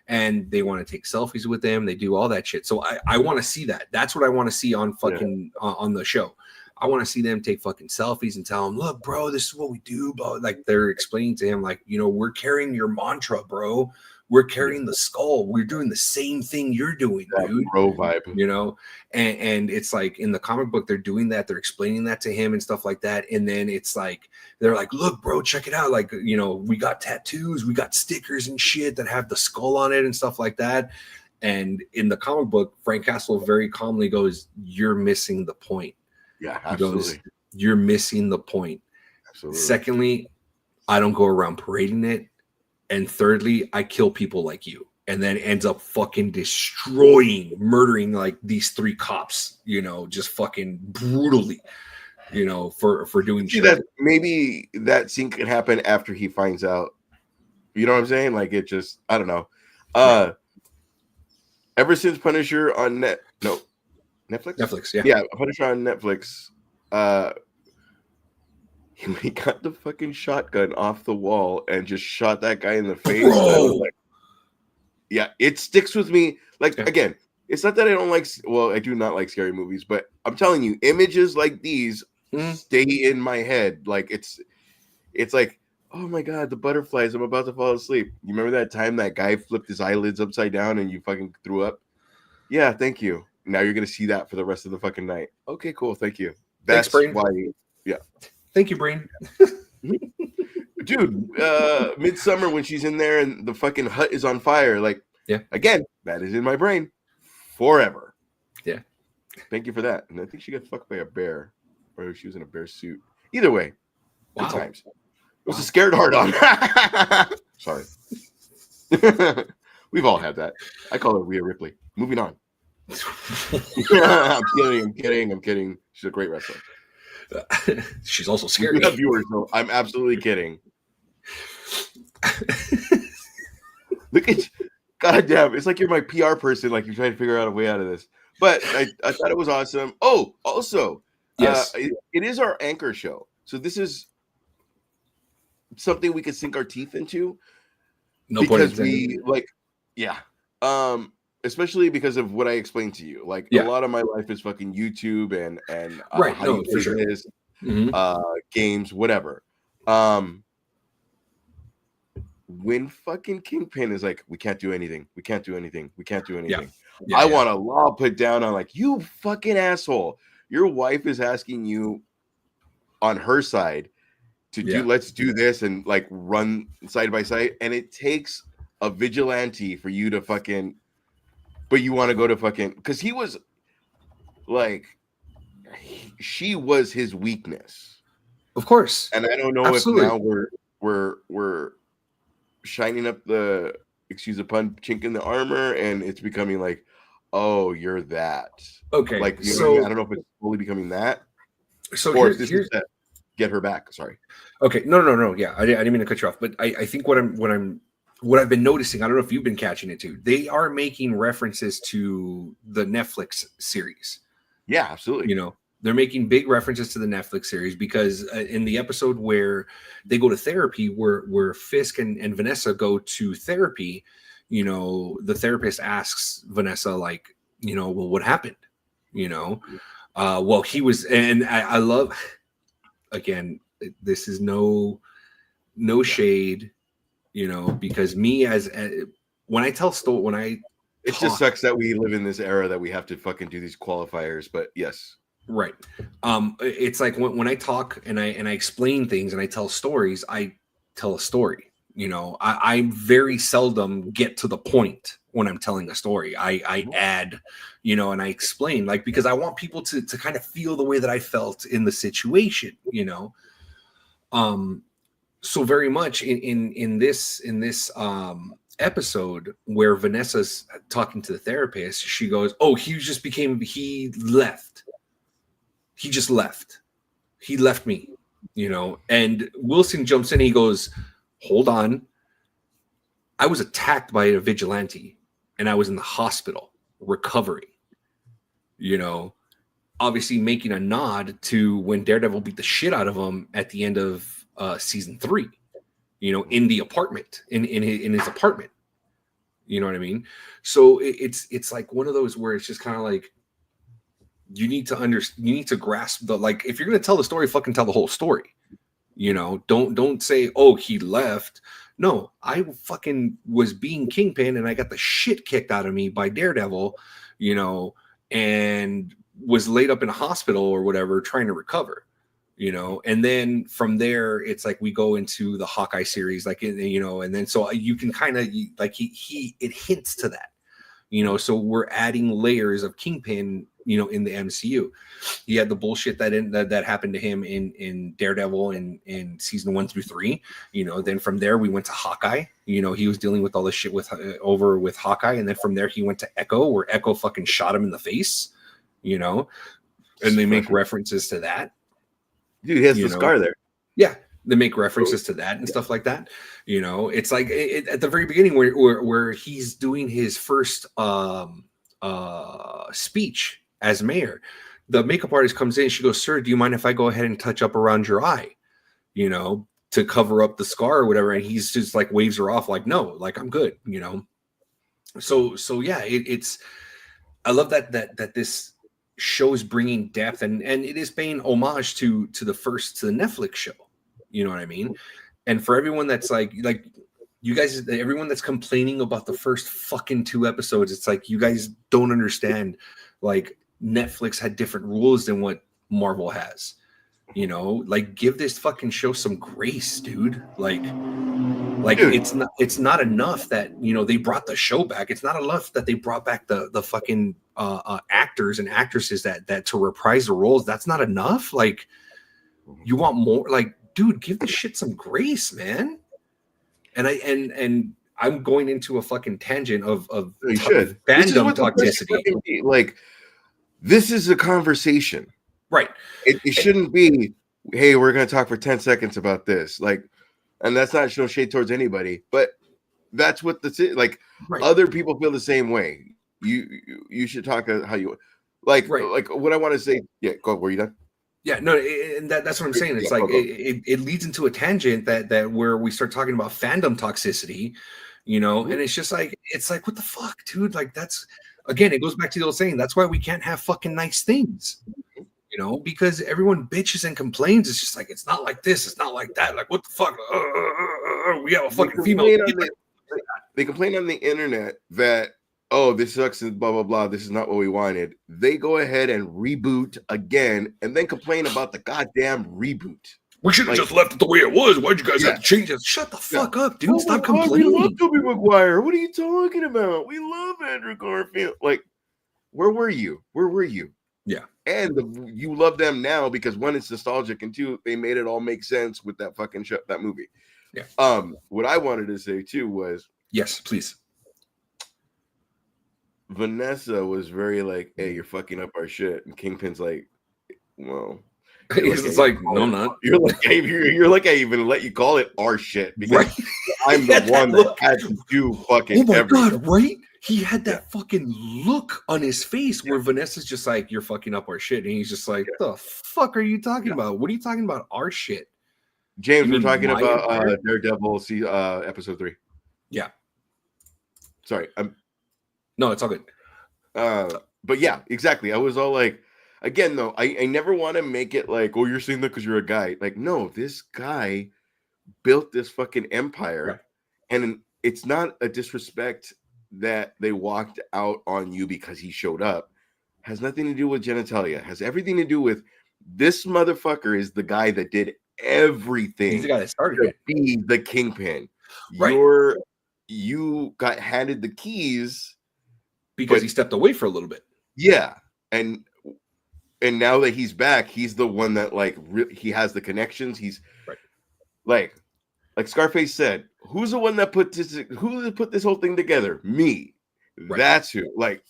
and they want to take selfies with them. They do all that shit. So I want to see that. That's what I want to see on fucking on the show. I want to see them take fucking selfies and tell him, look, bro, this is what we do. But like they're explaining to him, like, we're carrying your mantra, bro. We're carrying the skull. We're doing the same thing you're doing, dude. Bro vibe. And it's like in the comic book, they're doing that. They're explaining that to him and stuff like that. And then it's like, they're like, look, bro, check it out. Like, we got tattoos, we got stickers and shit that have the skull on it and stuff like that. And in the comic book, Frank Castle very calmly goes, you're missing the point. Yeah, absolutely. He goes, you're missing the point. Absolutely. Secondly, I don't go around parading it. And thirdly, I kill people like you. And then ends up fucking murdering like these 3 cops, just fucking brutally, for doing shit. That maybe that scene could happen after he finds out. You know what I'm saying? Like it just, I don't know. Ever since Punisher on Netflix? Netflix, yeah. Yeah, Punisher on Netflix. He got the fucking shotgun off the wall and just shot that guy in the face. Like, yeah, it sticks with me. Like, again, it's not that I don't like, well, I do not like scary movies, but I'm telling you, images like these stay in my head. Like, it's like, oh my God, the butterflies, I'm about to fall asleep. You remember that time that guy flipped his eyelids upside down and you fucking threw up? Yeah, thank you. Now you're going to see that for the rest of the fucking night. Okay, cool. Thank you. That's why, yeah. Thank you, Brain. Dude, Midsummer when she's in there and the fucking hut is on fire. Like, again, that is in my brain forever. Yeah. Thank you for that. And I think she got fucked by a bear, or she was in a bear suit. Either way, good times. It was a scared hard on. Sorry. We've all had that. I call her Rhea Ripley. Moving on. I'm kidding. She's a great wrestler. She's also scary. We have viewers, though. I'm absolutely kidding. Look at, goddamn, it's like you're my PR person. Like you're trying to figure out a way out of this. But I thought it was awesome. Oh, also, yes, it is our anchor show. So this is something we could sink our teeth into. No, because we like, especially because of what I explained to you. Like a lot of my life is fucking YouTube and right, how you for sure. business, games, whatever. When fucking Kingpin is like, we can't do anything. I want a law put down on like, you fucking asshole. Your wife is asking you on her side to do, let's do this and like run side by side. And it takes a vigilante for you to fucking, but you want to go to fucking, because he was like, she was his weakness, of course. And I don't know if now we're shining up the, excuse the pun, chink in the armor, and it's becoming like, oh, you're that. Okay, like so I don't know if it's fully becoming that. So or if this is that, get her back. Sorry. Okay, no. Yeah, I didn't mean to cut you off, but I think what I've been noticing, I don't know if you've been catching it too, they are making references to the Netflix series. Yeah, absolutely. They're making big references to the Netflix series because in the episode where they go to therapy, where Fisk and Vanessa go to therapy, the therapist asks Vanessa, like, well, what happened? Well, he was, and I love, again, this is no shade, because me as when I tell it just sucks that we live in this era that we have to fucking do these qualifiers, but yes. Right. It's like when I talk and I explain things and I tell stories, I tell a story. I very seldom get to the point when I'm telling a story. I add, and I explain, like, because I want people to kind of feel the way that I felt in the situation, So very much in this episode where Vanessa's talking to the therapist, she goes, "Oh, he left. He just left. He left me, And Wilson jumps in. He goes, "Hold on. I was attacked by a vigilante, and I was in the hospital recovering." Obviously making a nod to when Daredevil beat the shit out of him at the end of season 3, in the apartment, in his apartment. You know what I mean? So it's like one of those where it's just kind of like, you need to grasp the, like, if you're going to tell the story, fucking tell the whole story. Don't say, oh, he left. No, I fucking was being Kingpin and I got the shit kicked out of me by Daredevil, and was laid up in a hospital or whatever, trying to recover, and then from there, it's like we go into the Hawkeye series, like, and then so you can kind of like, it hints to that, so we're adding layers of Kingpin, in the MCU. He had the bullshit that happened to him in Daredevil in season 1 through 3. Then from there we went to Hawkeye. He was dealing with all this shit with Hawkeye, and then from there he went to Echo, where Echo fucking shot him in the face. And they make references to that. Dude, he has the scar there. Yeah, they make references to that and stuff like that. It's like at the very beginning where he's doing his first speech as mayor. The makeup artist comes in. She goes, "Sir, do you mind if I go ahead and touch up around your eye, to cover up the scar or whatever?" And he's just like waves her off, like, "No, like, I'm good." So yeah, it's. I love that this show is bringing depth, and it is paying homage to the Netflix show. You know what I mean? And for everyone that's like you guys, everyone that's complaining about the first fucking 2 episodes, it's like, you guys don't understand. Like, Netflix had different rules than what Marvel has. Like, give this fucking show some grace, dude. Like dude. It's not enough that they brought the show back. It's not enough that they brought back the fucking actors and actresses that to reprise the roles. That's not enough. Like, you want more. Like, dude, give this shit some grace, man. And I'm going into a fucking tangent of fandom toxicity. Like, this is a conversation, right? It shouldn't be, hey, we're going to talk for 10 seconds about this. Like, and that's not no shade towards anybody, but that's what like, right. Other people feel the same way. You should talk how you like, right. Like what I want to say. Yeah, go. Were you done? Yeah, no, and that's what I'm saying. It's it leads into a tangent that where we start talking about fandom toxicity, and it's just like, what the fuck, dude? Like, that's, again, it goes back to the old saying. That's why we can't have fucking nice things, because everyone bitches and complains. It's just like, it's not like this, it's not like that. Like, what the fuck? We have a fucking female. They complain on the internet that, oh, this sucks and blah, blah, blah. This is not what we wanted. They go ahead and reboot again and then complain about the goddamn reboot. We should have just left it the way it was. Why'd you guys have to change it? Shut the fuck up, dude. Stop complaining. We love Tobey Maguire. What are you talking about? We love Andrew Garfield. Like, where were you? Yeah. And you love them now because, one, it's nostalgic, and 2, they made it all make sense with that fucking show, that movie. Yeah. What I wanted to say, too, was... Yes, please. Vanessa was very like, "Hey, you're fucking up our shit," and Kingpin's like, "Well," it's like, "No, I'm not." You're like, "Hey, you're like, I even let you call it our shit because right. I'm the one that had to do fucking." Oh my everything. God! Right? He had that fucking look on his face where Vanessa's just like, "You're fucking up our shit," and he's just like, "The fuck are you talking about? What are you talking about? Our shit?" James, we're talking about Daredevil, episode 3. Yeah. Sorry, No, it's all good. But yeah, exactly. I was all like, again, though, I never want to make it like, oh, you're saying that because you're a guy. Like, no, this guy built this fucking empire. Right. And it's not a disrespect that they walked out on you because he showed up. Has nothing to do with genitalia. Has everything to do with this motherfucker is the guy that did everything. He's the guy that started to be the Kingpin. Right. You got handed the keys because he stepped away for a little bit. Yeah, and now that he's back, he's the one that he has the connections. He's right. like Scarface said, who's the one that put this whole thing together? Me. Right. That's who. Like,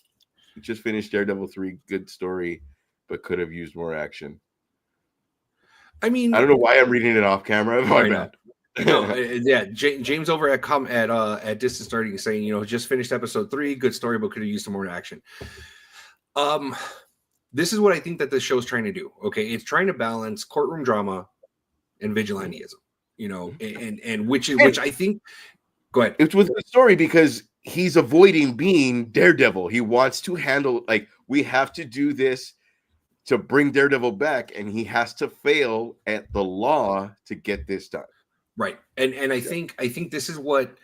just finished Daredevil 3, good story, but could have used more action. I mean, I don't know why I'm reading it off camera. My bad. No, yeah. James over at Distance Starting saying, just finished episode 3, good story, but could have used some more action. This is what I think that this show is trying to do. Okay, it's trying to balance courtroom drama and vigilantism. and which I think. Go ahead. It's with the story because he's avoiding being Daredevil. He wants to handle we have to do this to bring Daredevil back, and he has to fail at the law to get this done. Right. And I think this is what,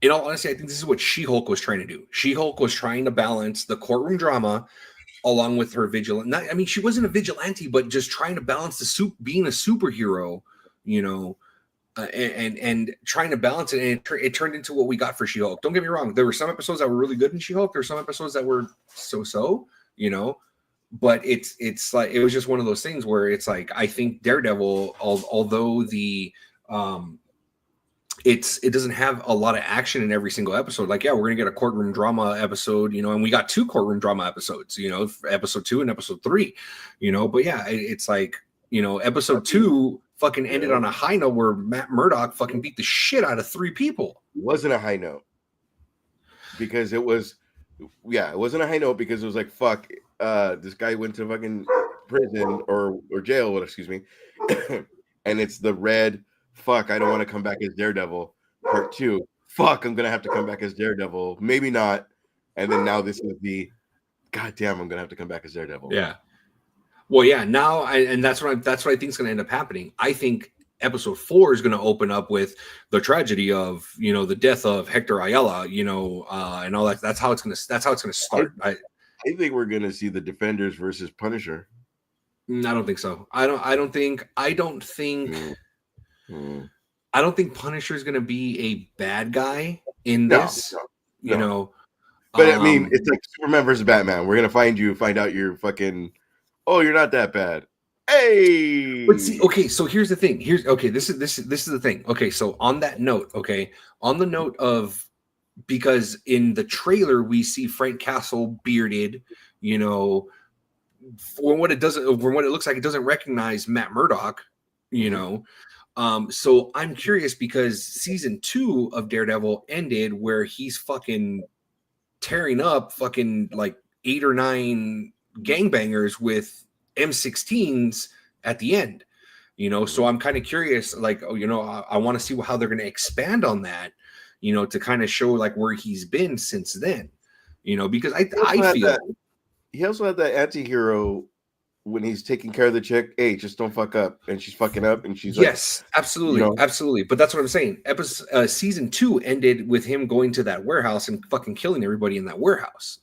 in all honesty, I think this is what She-Hulk was trying to do. She-Hulk was trying to balance the courtroom drama along with her vigilante. I mean, she wasn't a vigilante, but just trying to balance being a superhero, and trying to balance it. And it turned into what we got for She-Hulk. Don't get me wrong. There were some episodes that were really good in She-Hulk. There were some episodes that were so, but it's like, it was just one of those things where it's like, I think Daredevil, although it doesn't have a lot of action in every single episode. Like, yeah, we're gonna get a courtroom drama episode, and we got 2 courtroom drama episodes, episode 2 and episode 3, but yeah, it's like, episode 2 fucking ended on a high note where Matt Murdock fucking beat the shit out of 3 people. It wasn't a high note because it wasn't a high note because it was like, fuck, this guy went to fucking prison or jail, excuse me, and it's the red, fuck, I don't want to come back as Daredevil, part 2, fuck, I'm gonna have to come back as Daredevil, maybe not, and then now this is the, goddamn, I'm gonna have to come back as Daredevil. Yeah. Well, yeah, now, and that's what I think is gonna end up happening. I think episode 4 is gonna open up with the tragedy of, the death of Hector Ayala, and all that. That's how it's gonna start. I think we're gonna see the Defenders versus Punisher. I don't think so. I don't think Punisher is going to be a bad guy in this. No. But I mean, it's like Superman versus Batman. We're gonna find out you're fucking. Oh, you're not that bad. Hey. But see, okay. So here's the thing. This is the thing. Okay. So on that note, on the note of, because in the trailer we see Frank Castle bearded, from what it looks like, it doesn't recognize Matt Murdock, So I'm curious because season 2 of Daredevil ended where he's fucking tearing up fucking like 8 or 9 gangbangers with M16s at the end, So I'm kind of curious, like, I want to see how they're going to expand on that, to kind of show like where he's been since then, because I feel he also had that anti-hero when he's taking care of the chick. Hey, just don't fuck up, and she's fucking up, and she's yes, like, absolutely. But that's what I'm saying. Season 2 ended with him going to that warehouse and fucking killing everybody in that warehouse.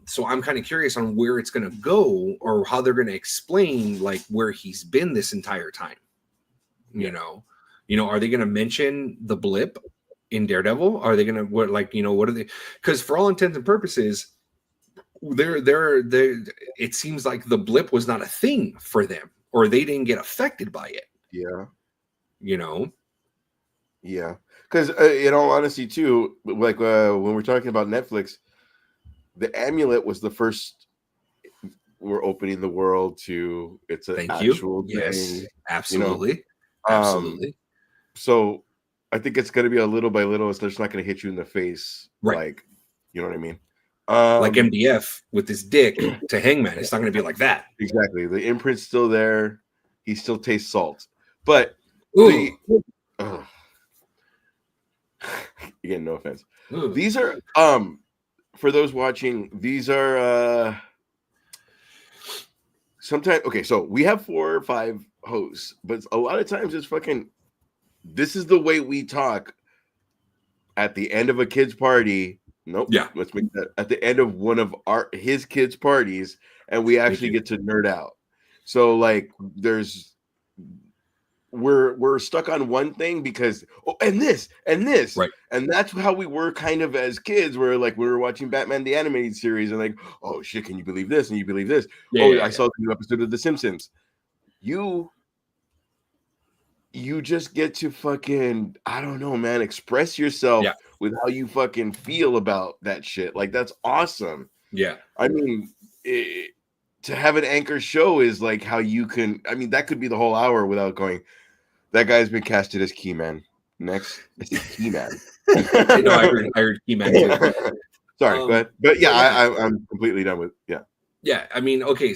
So I'm kind of curious on where it's gonna go or how they're gonna explain like where he's been this entire time. Are they gonna mention the blip in Daredevil? Are they gonna what are they? Because for all intents and purposes, it seems like the blip was not a thing for them, or they didn't get affected by it. Yeah. Yeah. Because in all honesty, too, like when we're talking about Netflix, the amulet was the first. We're opening the world to it's an actual thing. Yes, absolutely, absolutely. So I think it's going to be a little by little. It's just not going to hit you in the face, right? Like, you know what I mean? Like MDF with his dick to Hangman. It's not going to be like that. Exactly. The imprint's still there. He still tastes salt. But again, no offense. Ooh. These are for those watching, these are sometimes okay, so we have 4 or 5 hosts, but a lot of times it's fucking this is the way we talk at the end of a kid's party. Nope. Yeah. Let's make that at the end of one of his kids' parties, and we actually get to nerd out. So like we're stuck on one thing because and this, right? And that's how we were kind of as kids. Where like we were watching Batman the animated series, and like, oh shit, can you believe this? And you believe this? I saw the new episode of The Simpsons. You just get to fucking, I don't know, man, express yourself with how you fucking feel about that shit. Like that's awesome. Yeah, I mean, to have an anchor show is like how you can. I mean, that could be the whole hour without going. That guy's been casted as Keyman. Next, it's Keyman. I heard Keyman too. Sorry, go ahead. But yeah, I'm completely done with Yeah, I mean, okay,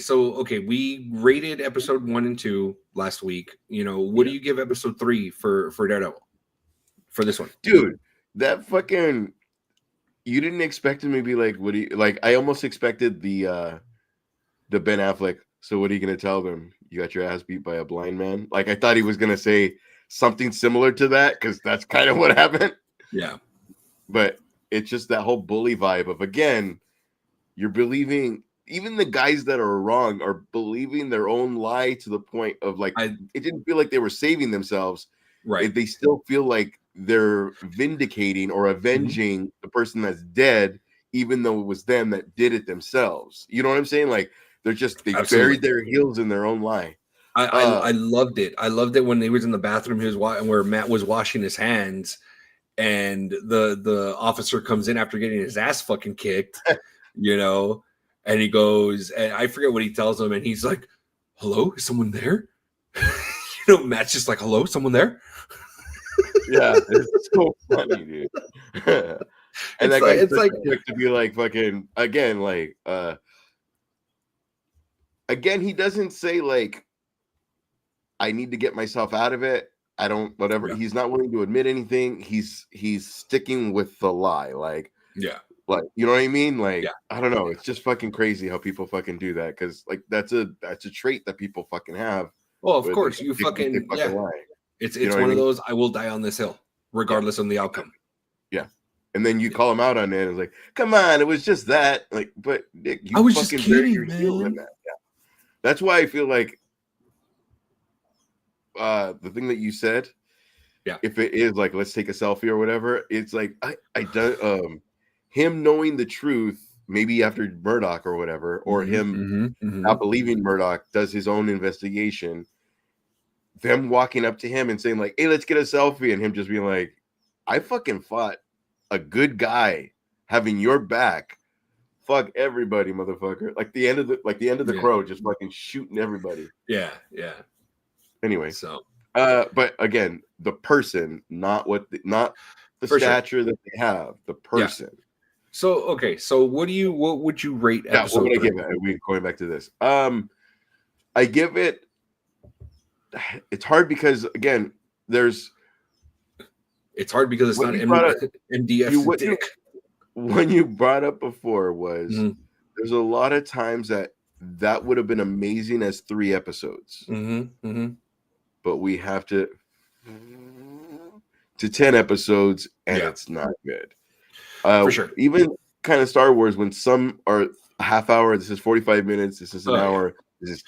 we rated episode 1 and 2 last week. What do you give episode 3 for Daredevil for this one? Dude, that fucking you didn't expect him to be like, what do you like? I almost expected the Ben Affleck. So what are you gonna tell them? You got your ass beat by a blind man? Like I thought he was gonna say something similar to that because that's kind of what happened. Yeah. But it's just that whole bully vibe of again, you're believing even the guys that are wrong are believing their own lie to the point of like it didn't feel like they were saving themselves. Right. They still feel like they're vindicating or avenging the person that's dead, even though it was them that did it themselves. You know what I'm saying? Like they buried their heels in their own lie. I loved it. I loved it when he was in the bathroom. He was where Matt was washing his hands, and the officer comes in after getting his ass fucking kicked, and he goes, and I forget what he tells him, and he's like, "Hello, is someone there?" Matt's just like, "Hello, someone there?" Yeah, it's so funny, dude. And that guy's like quick to be like fucking again, like again, he doesn't say like I need to get myself out of it. I don't whatever. Yeah. He's not willing to admit anything. He's sticking with the lie. Like, yeah. Like, you know what I mean? Like, yeah. I don't know. It's just fucking crazy how people fucking do that. Cause like that's a trait that people fucking have. Well, of course, you fucking lie. It's one of those I will die on this hill, regardless of the outcome. Yeah. And then you call him out on it and it's like, come on, it was just that. Like, but Nick, you I was fucking just kidding, man. That. Yeah. That's why I feel like the thing that you said, if it is like let's take a selfie or whatever, it's like I done him knowing the truth, maybe after Murdoch or whatever, or him not believing Murdoch, does his own investigation. Them walking up to him and saying like, "Hey, let's get a selfie," and him just being like, "I fucking fought a good guy, having your back. Fuck everybody, motherfucker!" Like the end of the Crow, just fucking shooting everybody. Yeah. Anyway, so but again, the person, not the stature that they have, the person. Yeah. So okay, so what would you rate episode? What would I give it? We're going back to this. I give it. It's hard because again, it's hard because it's not MDF. When you brought up before was there's a lot of times that would have been amazing as 3 episodes. But we have to 10 episodes and it's not good. For sure. Even kind of Star Wars, when some are a half hour, this is 45 minutes, this is an hour, this is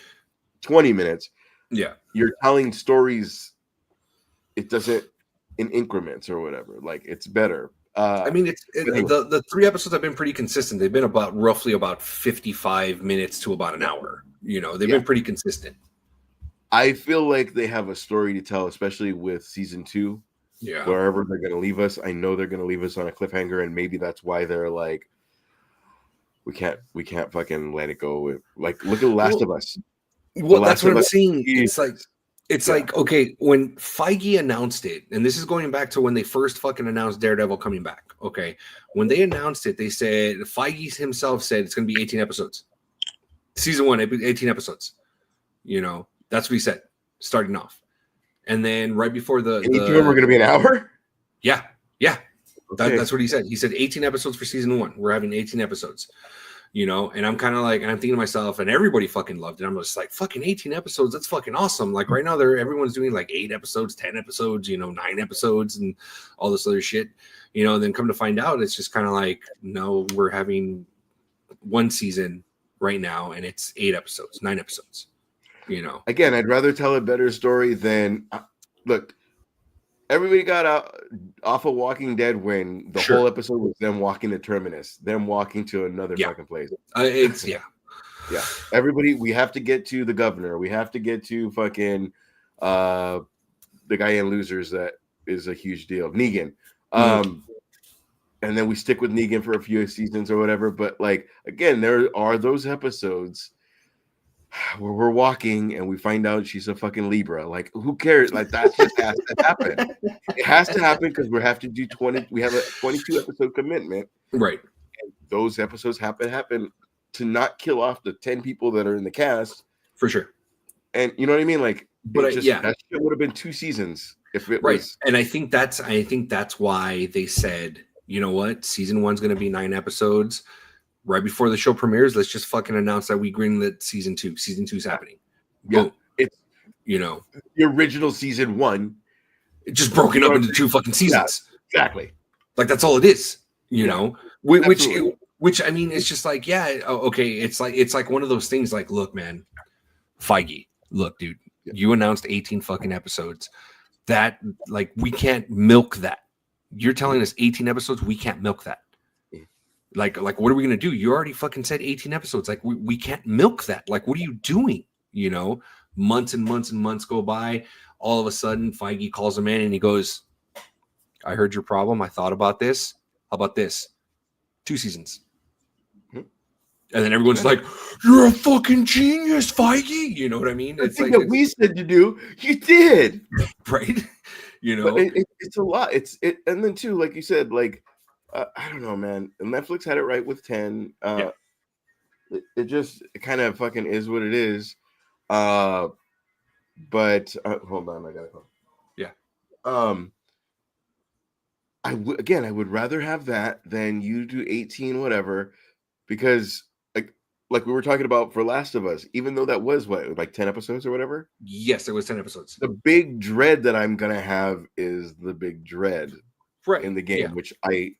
20 minutes. Yeah. You're telling stories, it doesn't in increments or whatever. Like it's better. I mean, the 3 episodes have been pretty consistent. They've been roughly about 55 minutes to about an hour. They've been pretty consistent. I feel like they have a story to tell, especially with season 2. Yeah. Wherever they're going to leave us, I know they're going to leave us on a cliffhanger, and maybe that's why they're like, we can't fucking let it go. Like, look at The Last of Us. Well, that's what I'm saying. It's like, okay, when Feige announced it, and this is going back to when they first fucking announced Daredevil coming back. Okay, when they announced it, they said Feige himself said it's going to be 18 episodes. Season 1, 18 episodes. That's what he said, starting off. And then right before the each of them were going to be an hour? Yeah. Okay. That's what he said. He said 18 episodes for season 1. We're having 18 episodes. And I'm kind of like, and I'm thinking to myself, and everybody fucking loved it. I'm just like, fucking 18 episodes. That's fucking awesome. Like right now, everyone's doing like 8 episodes, 10 episodes, 9 episodes, and all this other shit. And then come to find out, it's just kind of like, no, we're having 1 season right now, and it's 8 episodes, 9 episodes. Again, I'd rather tell a better story than look. Everybody got off of Walking Dead when the whole episode was them walking to Terminus, them walking to another fucking place. Yeah. Everybody, we have to get to the governor. We have to get to fucking the guy in Losers. That is a huge deal. Negan. And then we stick with Negan for a few seasons or whatever. But like again, there are those episodes where we're walking and we find out she's a fucking Libra. Like, who cares? Like, that just has to happen. It has to happen because we have to do 20. We have a 22 episode commitment, right? And those episodes happen to not kill off the 10 people that are in the cast. For sure. And you know what I mean? Like, but that shit would have been 2 seasons if it was. And I think that's why they said, you know what, season 1's going to be 9 episodes. Right before the show premieres, let's just fucking announce that we greenlit season 2. Season 2's happening. Yeah, boom. It's the original season 1. It just broken up into 2 fucking seasons. Yeah, exactly. Like that's all it is. You know, which I mean, it's just like, okay. It's like one of those things. Like, look, man, Feige, look, dude, you announced 18 fucking episodes. That like we can't milk that. You're telling us 18 episodes, we can't milk that. Like what are we gonna do? You already fucking said 18 episodes. Like we can't milk that. Like, what are you doing? You know, months and months and months go by. All of a sudden, Feige calls him in and he goes, I heard your problem. I thought about this. How about this? 2 seasons. And then everyone's like, you're a fucking genius, Feige. You know what I mean? It's like we said to do, you did. Right? You know, it's a lot. And then too, like you said, like I don't know, man. Netflix had it right with 10. It just kind of fucking is what it is. But hold on, I gotta go. Yeah. I would rather have that than you do 18, whatever, because like we were talking about for Last of Us, even though that was like 10 episodes or whatever. Yes, it was 10 episodes. The big dread that I'm gonna have is the big dread in the game, which I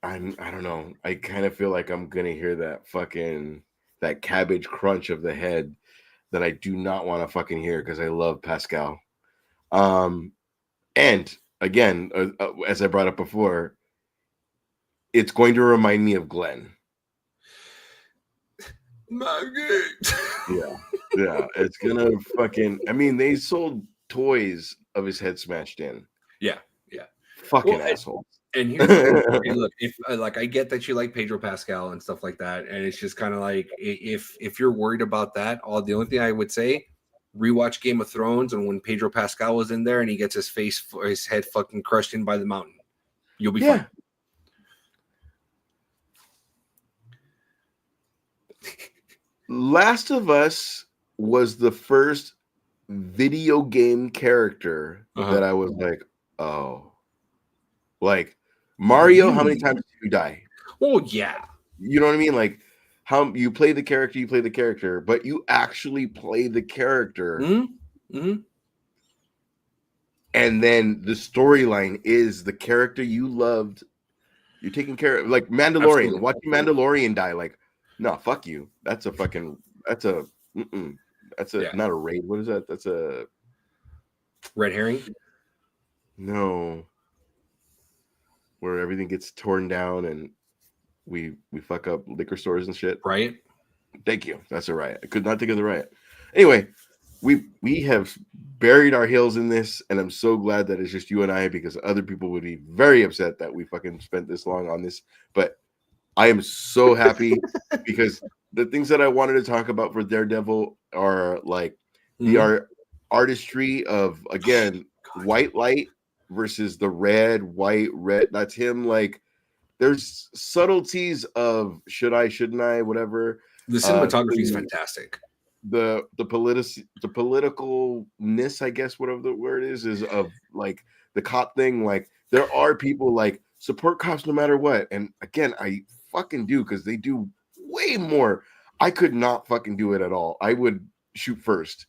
don't know. I kind of feel like I'm gonna hear that cabbage crunch of the head that I do not want to fucking hear because I love Pascal. And again, as I brought up before, it's going to remind me of Glenn. Yeah, it's gonna fucking. I mean, they sold toys of his head smashed in. Yeah. Fucking assholes. And here's the thing. Look, if like I get that you like Pedro Pascal and stuff like that, and it's just kind of like if you're worried about that, the only thing I would say, rewatch Game of Thrones, and when Pedro Pascal was in there and he gets his head fucking crushed in by the mountain, you'll be fine. Last of Us was the first video game character that I was like, oh, like Mario. How many times did you die? Oh yeah, you know what I mean. Like how you play the character, but you actually play the character, and then the storyline is the character you loved. You're taking care of, like Mandalorian. Absolutely. Watching Mandalorian die, like. No, fuck you. That's a not a raid. What is that? That's a red herring. No, where everything gets torn down and we fuck up liquor stores and shit. Riot. Thank you. That's a riot. I could not think of the riot. Anyway, we have buried our heels in this, and I'm so glad that it's just you and I, because other people would be very upset that we fucking spent this long on this, but. I am so happy because the things that I wanted to talk about for Daredevil are like the artistry of, again, white light versus the red. That's him. Like there's subtleties of should I, shouldn't I, whatever. The cinematography is fantastic. The politicalness, I guess, whatever the word is of like the cop thing. Like there are people like support cops no matter what. And again, I fucking do, because they do way more. I could not fucking do it at all. I would shoot first,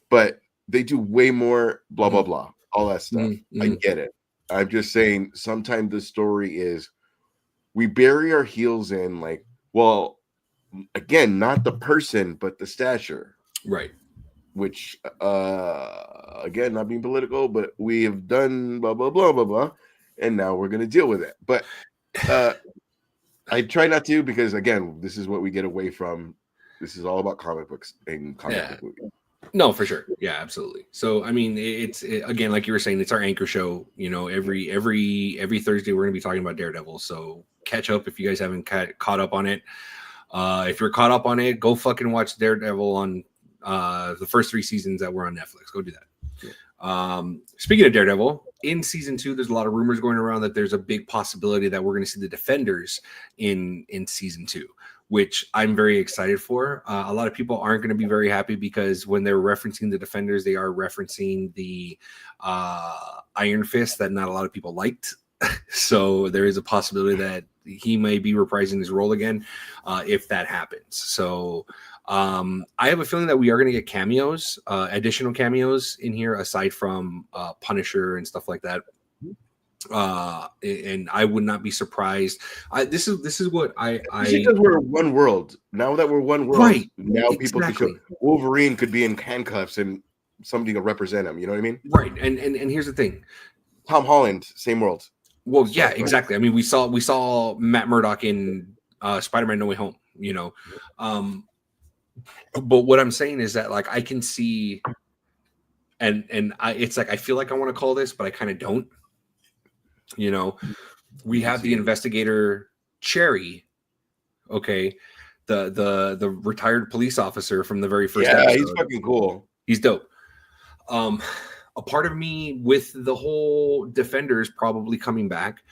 but they do way more blah blah blah, all that stuff. I get it. I'm just saying sometimes the story is we bury our heels in, like, well, again, not the person but the stature, right? Which again, not being political, but we have done blah blah blah blah blah, and now we're gonna deal with it. But I try not to, because again, this is what we get away from. This is all about comic books and comic book movies. No, for sure. Yeah, absolutely. So, I mean, it's again, like you were saying, it's our anchor show. You know, every Thursday we're going to be talking about Daredevil. So catch up if you guys haven't caught up on it. If you're caught up on it, go fucking watch Daredevil on the first 3 seasons that were on Netflix. Go do that. Speaking of Daredevil, in season 2, there's a lot of rumors going around that there's a big possibility that we're going to see the Defenders in season 2, which I'm very excited for. A lot of people aren't going to be very happy because when they're referencing the Defenders, they are referencing the Iron Fist that not a lot of people liked. So there is a possibility that he may be reprising his role again if that happens. So I have a feeling that we are going to get cameos, additional cameos in here aside from Punisher and stuff like that. And I would not be surprised. This is what I because we're one world now. That we're one world, right? Now people can show Wolverine could be in handcuffs and somebody to represent him. You know what I mean? Right. And here's the thing: Tom Holland, same world. Well, yeah, exactly. I mean, we saw Matt Murdock in Spider-Man: No Way Home. You know, but what I'm saying is that like I can see, and it's like I feel like I want to call this, but I kind of don't. You know, we have the investigator Cherry, okay, the retired police officer from the very first episode. He's fucking cool. He's dope. A part of me with the whole Defenders probably coming back,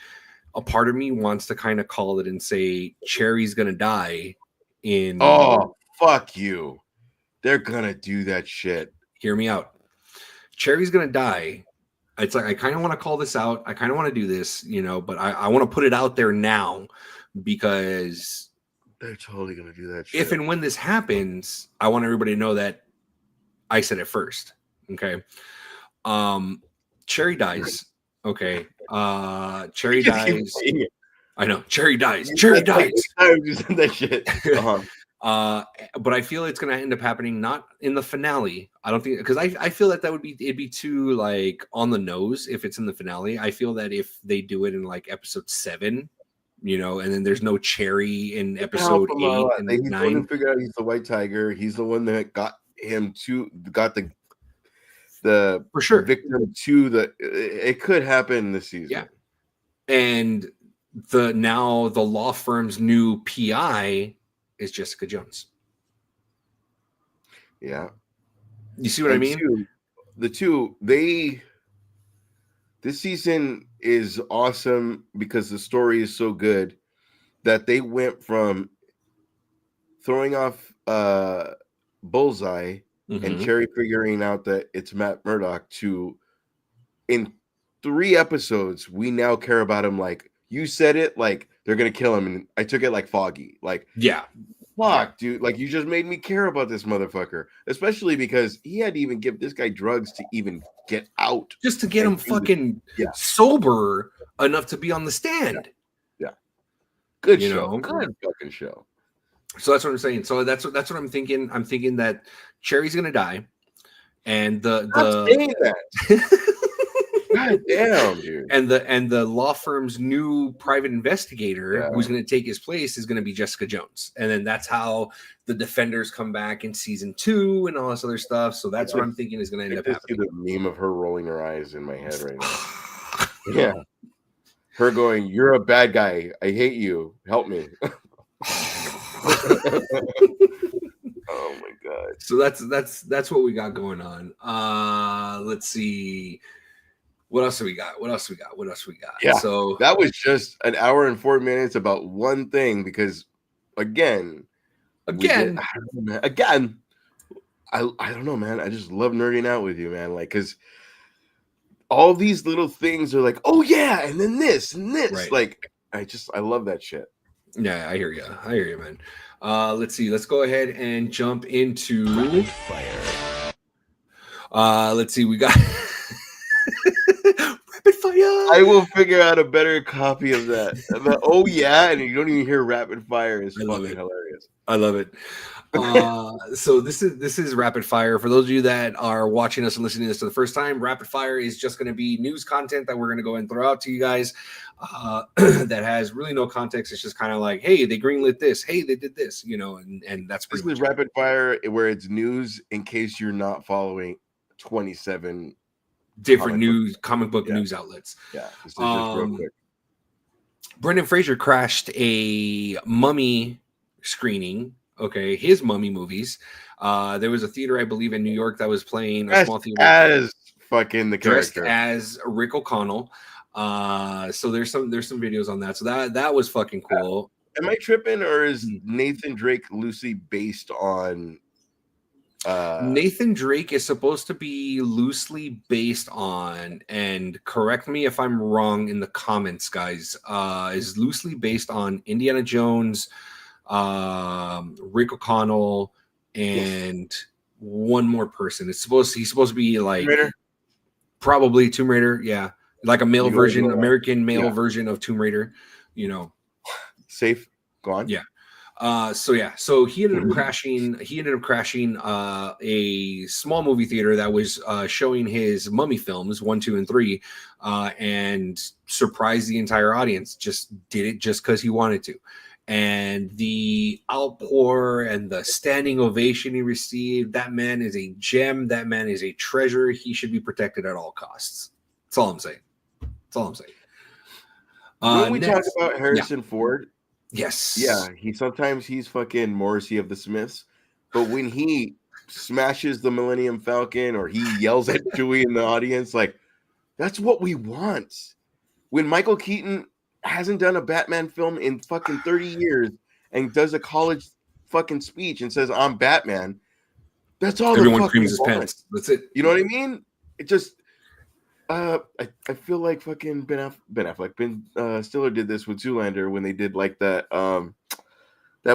a part of me wants to kind of call it and say Cherry's gonna die in. Oh, fuck you! They're gonna do that shit. Hear me out. Cherry's gonna die. It's like I kind of want to call this out. I kind of want to do this, you know, but I want to put it out there now because they're totally gonna do that shit. If and when this happens, I want everybody to know that I said it first. Okay. Cherry dies. Okay. Cherry dies. I know. Cherry dies. Cherry dies. That shit. But I feel it's going to end up happening not in the finale. I don't think because I feel that it'd be too like on the nose if it's in the finale. I feel that if they do it in like episode 7, you know, and then there's no Cherry in episode 8 and he's 9. The one to figure out he's the White Tiger. He's the one that got the for sure victim to the. It could happen this season. Yeah, and the law firm's new PI is Jessica Jones. Yeah, you see what I mean? This season is awesome because the story is so good that they went from throwing off Bullseye and Cherry figuring out that it's Matt Murdock to in 3 episodes we now care about him like you said it, like they're gonna kill him, and I took it like Foggy, like fuck, dude, like you just made me care about this motherfucker, especially because he had to even give this guy drugs to even get out, just to get him fucking sober enough to be on the stand. Yeah. Good show. Good fucking show. So that's what I'm saying. So that's what I'm thinking. I'm thinking that Cherry's gonna die, and the saying that. God damn, dude. And the law firm's new private investigator who's going to take his place is going to be Jessica Jones, and then that's how the Defenders come back in season 2 and all this other stuff. So that's what I'm thinking is going to end up happening. The meme of her rolling her eyes in my head right now. Yeah, her going, "You're a bad guy. I hate you. Help me." Oh my god. So that's what we got going on. Let's see. What else do we got? Yeah. So that was just an hour and 4 minutes about one thing because again, I don't know, man. I just love nerding out with you, man. Like, cause all these little things are like, oh yeah, and then this and this. Right. Like, I love that shit. Yeah, I hear you, man. Let's see. Let's go ahead and jump into fire. Let's see. We got rapid fire. I will figure out a better copy of that. Oh yeah, and you don't even hear rapid fire. It's fucking hilarious. I love it. So this is rapid fire. For those of you that are watching us and listening to this for the first time, rapid fire is just going to be news content that we're going to go and throw out to you guys that has really no context. It's just kind of like, hey, they greenlit this. Hey, they did this, you know, and that's pretty much rapid fire where it's news in case you're not following 27 different comic book news outlets. Yeah, this is just real quick. Brendan Fraser crashed a Mummy screening. Okay, his Mummy movies. There was a theater, I believe, in New York that was playing a small theater. As fucking the dressed character as Rick O'Connell. So there's some videos on that. So that was fucking cool. Am I tripping, or is Nathan Drake loosely based on? Nathan Drake is supposed to be loosely based on, and correct me if I'm wrong in the comments, guys. Is loosely based on Indiana Jones, Rick O'Connell, and one more person. He's supposed to be like probably Tomb Raider, yeah, like a male version, American male version of Tomb Raider. You know, safe gone. Yeah. So he ended up crashing. He ended up crashing a small movie theater that was showing his Mummy films 1, 2, and 3, and surprised the entire audience. Just did it just because he wanted to, and the outpour and the standing ovation he received. That man is a gem. That man is a treasure. He should be protected at all costs. That's all I'm saying. That's all I'm saying. When we talk about Harrison Ford. Yes. Yeah, he's fucking Morrissey of the Smiths, but when he smashes the Millennium Falcon or he yells at Chewie in the audience, like, that's what we want. When Michael Keaton hasn't done a Batman film in fucking 30 years and does a college fucking speech and says, I'm Batman, that's all everyone creams his pants. That's it. You know what I mean? It just I feel like fucking Ben Stiller did this with Zoolander when they did like that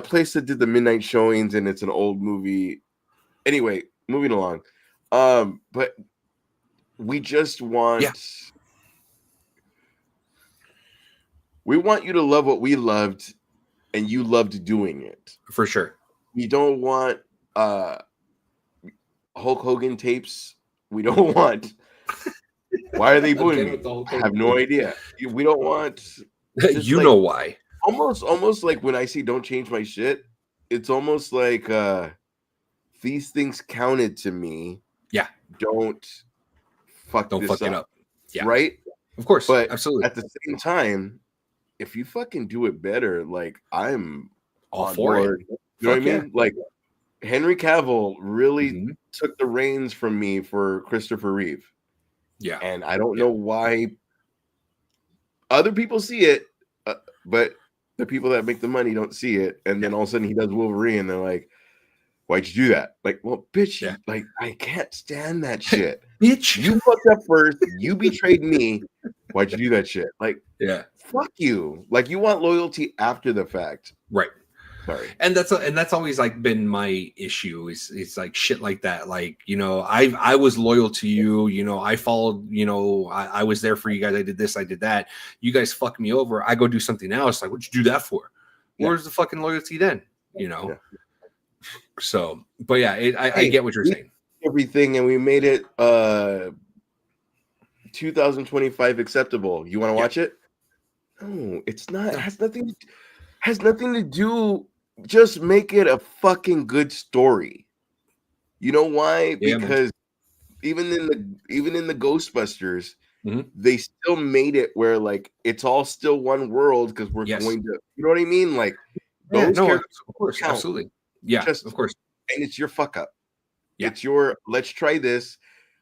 place that did the midnight showings, and it's an old movie. Anyway, moving along. But we just want we want you to love what we loved, and you loved doing it. For sure. We don't want Hulk Hogan tapes. We don't want why are they booing me? I have no idea. We don't want. You know why? Almost like when I see "Don't change my shit," it's almost like these things counted to me. Yeah. Don't fuck it up. Yeah. Right. Of course. But absolutely. At the same time, if you fucking do it better, like I'm all for it. You know what I mean? Like Henry Cavill really took the reins from me for Christopher Reeve. Yeah, and I don't know why other people see it, but the people that make the money don't see it. And then all of a sudden he does Wolverine, and they're like, "Why'd you do that?" Like, well, bitch, like I can't stand that shit. Bitch, you fucked up first. You betrayed me. Why'd you do that shit? Like, fuck you. Like, you want loyalty after the fact, right? Sorry. And that's always like been my issue. It's like shit like that. Like, you know, I was loyal to you. You know, I followed. You know, I was there for you guys. I did this. I did that. You guys fuck me over. I go do something else. Like, what'd you do that for? Where's the fucking loyalty then? You know. Yeah. So, but yeah, I get what you're saying. Everything, and we made it 2025 acceptable. You want to watch it? No, it's not. It has nothing to do. Just make it a fucking good story. You know why? Because even in the Ghostbusters, they still made it where like it's all still one world because we're going to. You know what I mean? Like those characters, of course, count. Absolutely, yeah, of course. And it's your fuck up. Yeah. It's your let's try this.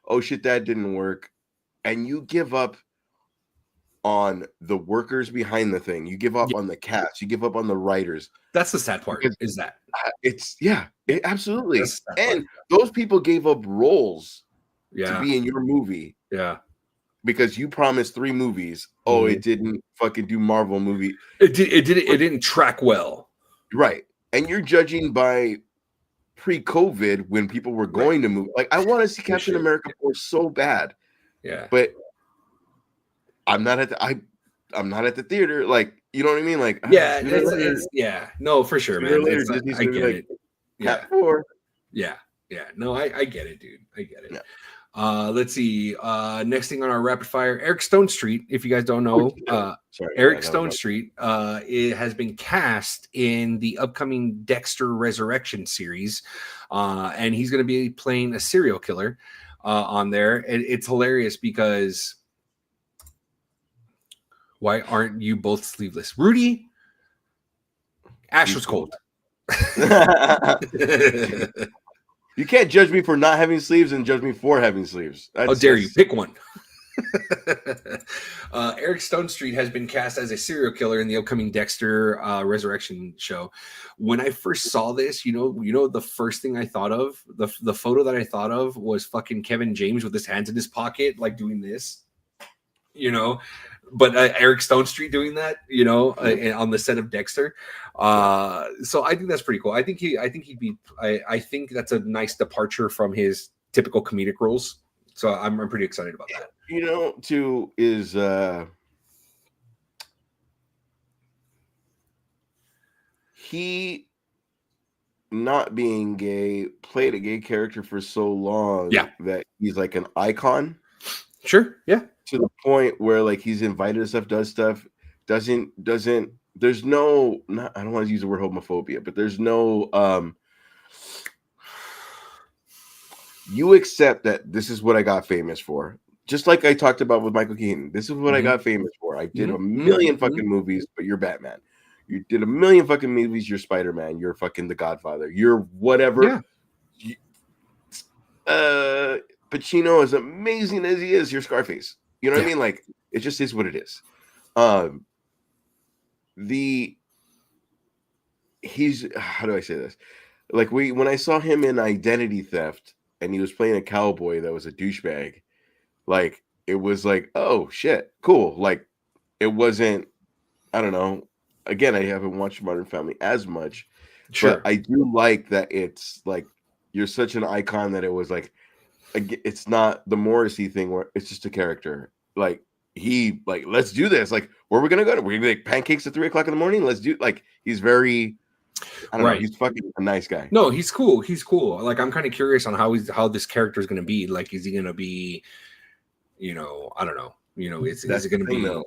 Oh shit, that didn't work, and you give up on the workers behind the thing. You give up on the cast. You give up on the writers. That's the sad part. Is that it's absolutely. And those people gave up roles to be in your movie. Yeah, because you promised 3 movies. Oh, it didn't fucking do Marvel movie. It didn't track well. Right, and you're judging by pre-COVID when people were going to move. Like I want to see Captain America 4 so bad. Yeah, but I'm not at the theater. Like, you know what I mean? Like, no, for sure, man. I get it. Yeah. 4. Yeah. No, I get it, dude. I get it. Yeah. Let's see. Next thing on our rapid fire, Eric Stone Street. If you guys don't know, Eric Stone Street it has been cast in the upcoming Dexter Resurrection series, and he's going to be playing a serial killer on there. And it's hilarious because. Why aren't you both sleeveless? Rudy, Ash was cold. You can't judge me for not having sleeves and judge me for having sleeves. How dare you? Pick one. Eric Stone Street has been cast as a serial killer in the upcoming Dexter Resurrection show. When I first saw this, you know, the first thing I thought of, the photo that I thought of was fucking Kevin James with his hands in his pocket, like doing this, you know. But Eric Stone Street doing that, you know, on the set of Dexter. So I think that's pretty cool. I think that's a nice departure from his typical comedic roles. So I'm pretty excited about that. You know, too, is he not being gay played a gay character for so long that he's like an icon. Sure. Yeah. To the point where like he's invited to stuff, does stuff, doesn't there's no I don't want to use the word homophobia, but there's no you accept that this is what I got famous for. Just like I talked about with Michael Keaton. This is what I got famous for. I did a million fucking movies, but you're Batman. You did a million fucking movies, you're Spider-Man, you're fucking The Godfather, you're whatever. Pacino, as amazing as he is, you're Scarface. You know what I mean? Like, it just is what it is. He's how do I say this? Like when I saw him in Identity Theft and he was playing a cowboy that was a douchebag, like it was like, oh shit, cool. Like it wasn't, I don't know. Again, I haven't watched Modern Family as much, but I do like that it's like you're such an icon that it was like it's not the Morrissey thing where it's just a character. Like he like, let's do this. Like, where are we gonna go? We're gonna make pancakes at 3:00 in the morning. Let's do like he's very I don't know, he's fucking a nice guy. No, he's cool. He's cool. Like I'm kind of curious on how this character is gonna be. Like, is he gonna be, you know, I don't know. You know, is it gonna be though,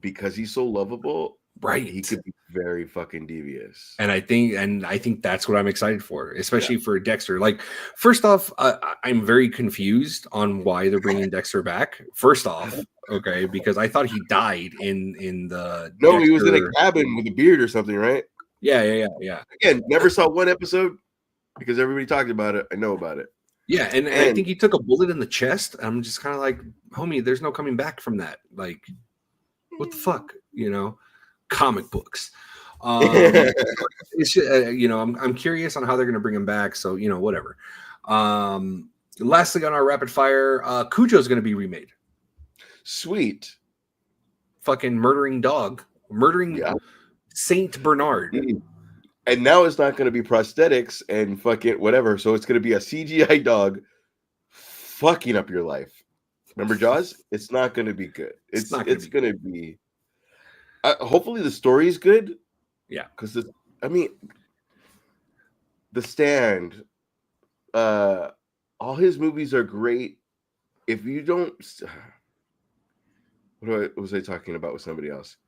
because he's so lovable, right? He could be very fucking devious. And I think that's what I'm excited for, especially for Dexter. Like, first off, I'm very confused on why they're bringing Dexter back. First off, okay, because I thought he died in the Dexter... he was in a cabin with a beard or something, right? Yeah. Again, never saw one episode because everybody talked about it. I know about it. Yeah, and I think he took a bullet in the chest. I'm just kind of like, homie, there's no coming back from that. Like, what the fuck, you know? Comic books. It's you know, I'm curious on how they're going to bring him back. So, you know, whatever. Lastly, on our rapid fire, Cujo's going to be remade. Sweet. Fucking murdering Saint Bernard. And now it's not going to be prosthetics and fucking whatever. So it's going to be a CGI dog fucking up your life. Remember Jaws? It's not going to be good. It's going to be. Hopefully the story is good. Yeah, because The Stand, all his movies are great. If you don't, what was I talking about with somebody else?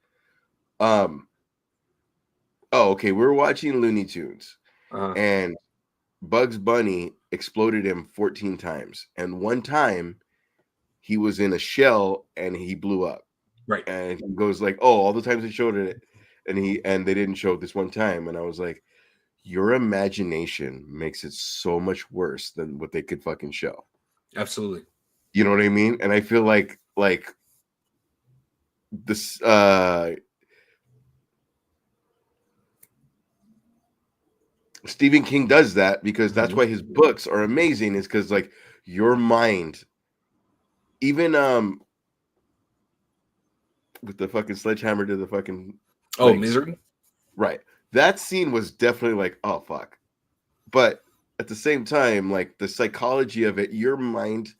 Okay, we're watching Looney Tunes, and Bugs Bunny exploded him 14 times, and one time he was in a shell and he blew up. Right. And he goes like, oh, all the times they showed it and they didn't show it this one time. And I was like, your imagination makes it so much worse than what they could fucking show. Absolutely. You know what I mean? And I feel like this Stephen King does that because that's why his books are amazing, is because like your mind, even with the fucking sledgehammer to the fucking Misery, right? That scene was definitely like, oh fuck, but at the same time, like the psychology of it, your mind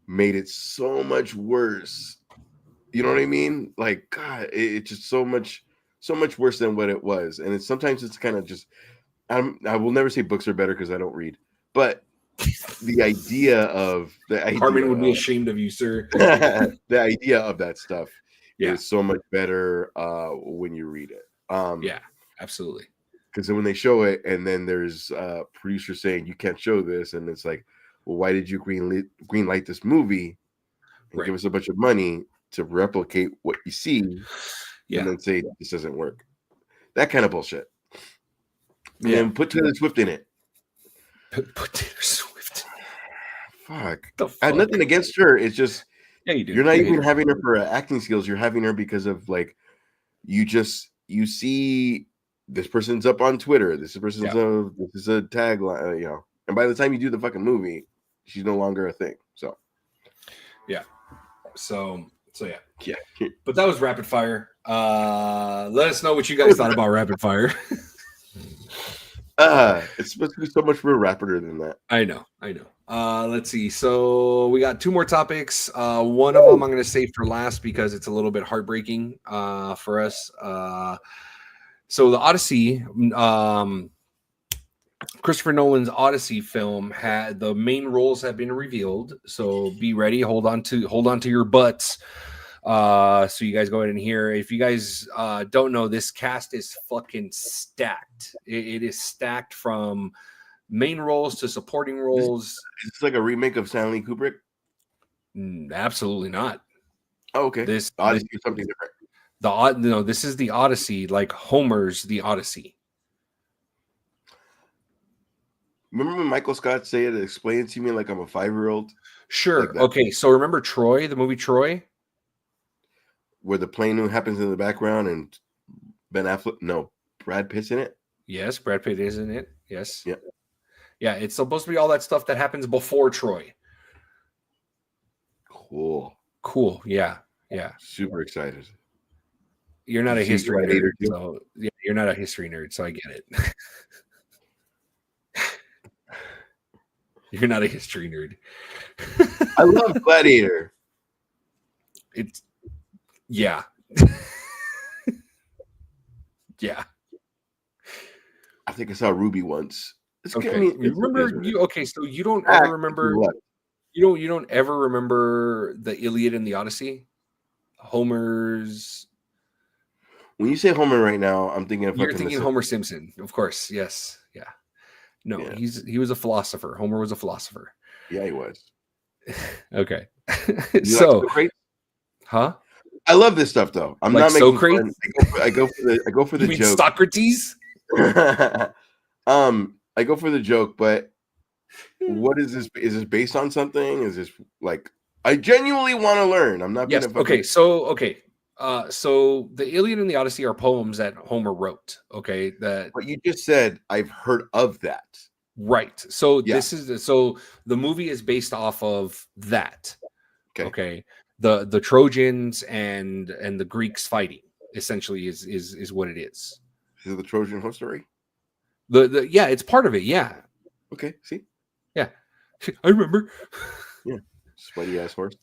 made it so much worse. You know what I mean? Like, God, it's just so much worse than what it was. And sometimes it's kind of just, I will never say books are better because I don't read, but the idea Harmon would be ashamed of you, sir. The idea of that stuff is so much better when you read it. Yeah, absolutely. Because then when they show it, and then there's producers saying you can't show this, and it's like, well, why did you green light this movie and give us a bunch of money to replicate what you see, and then say this doesn't work? That kind of bullshit. And then put Taylor Swift in it. Put Taylor Swift. Fuck. The I had fuck? nothing against her. It's just Yeah, you do. you're not You even hate her. having her for acting skills. You're having her because of like you see this person's up on Twitter. This is a tagline, you know. And by the time you do the fucking movie, she's no longer a thing. So Yeah. So yeah. yeah. But that was rapid fire. Let us know what you guys thought about rapid fire. It's supposed to be so much more rapider than that. I know. Let's see. So we got 2 more topics. One of them I'm going to save for last because it's a little bit heartbreaking for us. So the Odyssey, Christopher Nolan's Odyssey film had the main roles have been revealed. So be ready. Hold on to your butts. So you guys go ahead and hear. If you guys don't know, this cast is fucking stacked. It is stacked from main roles to supporting roles. It's like a remake of Stanley Kubrick. Absolutely not. Oh, okay. This Odyssey is something different. This is the Odyssey, like Homer's The Odyssey. Remember when Michael Scott said it? Explain it to me like I'm a 5-year-old. Sure. Like Okay. So remember Troy, the movie Troy, where the plane happens in the background and Brad Pitt's in it. Yes, Brad Pitt is in it. Yes. Yeah. Yeah. It's supposed to be all that stuff that happens before Troy. Cool. Yeah. Super excited. You're not a history nerd, Gladiator too? so yeah, you're not a history nerd, so I get it. You're not a history nerd. I love Gladiator. It's yeah. Yeah. I think I saw Ruby once. Okay. You remember so you don't ever remember you don't ever remember the Iliad and the Odyssey? Homer's. When you say Homer right now, I'm thinking of You're thinking Homer Simpson, of course. Yes. Yeah. No, Yeah. he was a philosopher. Homer was a philosopher. Yeah, he was. Okay. You So, like Socrates? huh? I love this stuff though. I'm Like not making Socrates? fun. I go for the You mean joke. Socrates? I go for the joke, but what is this? Is this based on something? Is this like I genuinely want to learn? I'm not Yes. being a Okay. So the Iliad and the Odyssey are poems that Homer wrote. Okay. That But you just said I've heard of that. right. So Yeah. the movie is based off of that. Okay. Okay. The Trojans and the Greeks fighting essentially is what it is. Is it the Trojan horse story? The yeah, it's part of it. Yeah. Okay. See. Yeah. I remember. Yeah. Sweaty ass horse.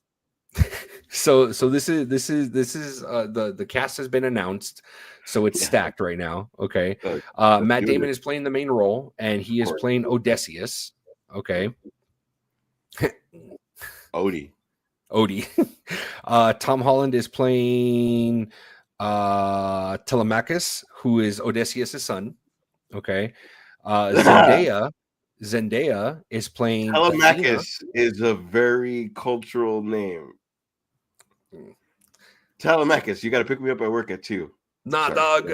So this is the cast has been announced, so it's stacked right now. Okay, Matt Damon is playing the main role, and he is playing Odysseus. Okay, Odie. Tom Holland is playing Telemachus, who is Odysseus' son. Okay, Zendaya is playing Telemachus is a very cultural name. Telemachus, you got to pick me up at work at 2. Nah, dog.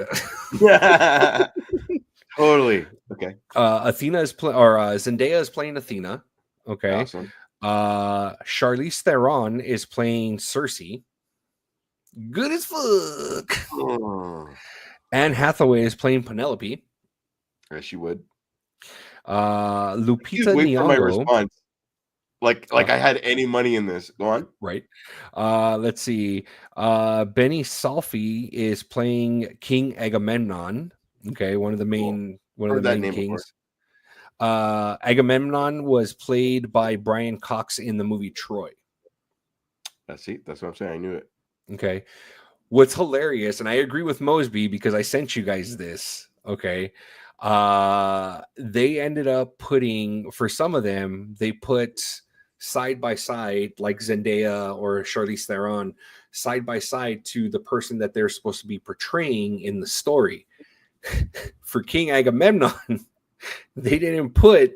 Totally. Okay. Zendaya is playing Athena. Okay. Awesome. Charlize Theron is playing Cersei. Good as fuck. Oh. Anne Hathaway is playing Penelope. As she would. Lupita Wait for my Nyong'o. response. Like I had any money in this. Go on. Right. Let's see. Benny Salfi is playing King Agamemnon. Okay, one of the main kings. Agamemnon was played by Brian Cox in the movie Troy. That's what I'm saying. I knew it. Okay. What's hilarious, and I agree with Mosby because I sent you guys this. Okay. They ended up putting, for some of them, they put side by side, like Zendaya or Charlize Theron, side by side to the person that they're supposed to be portraying in the story. For King Agamemnon, they didn't put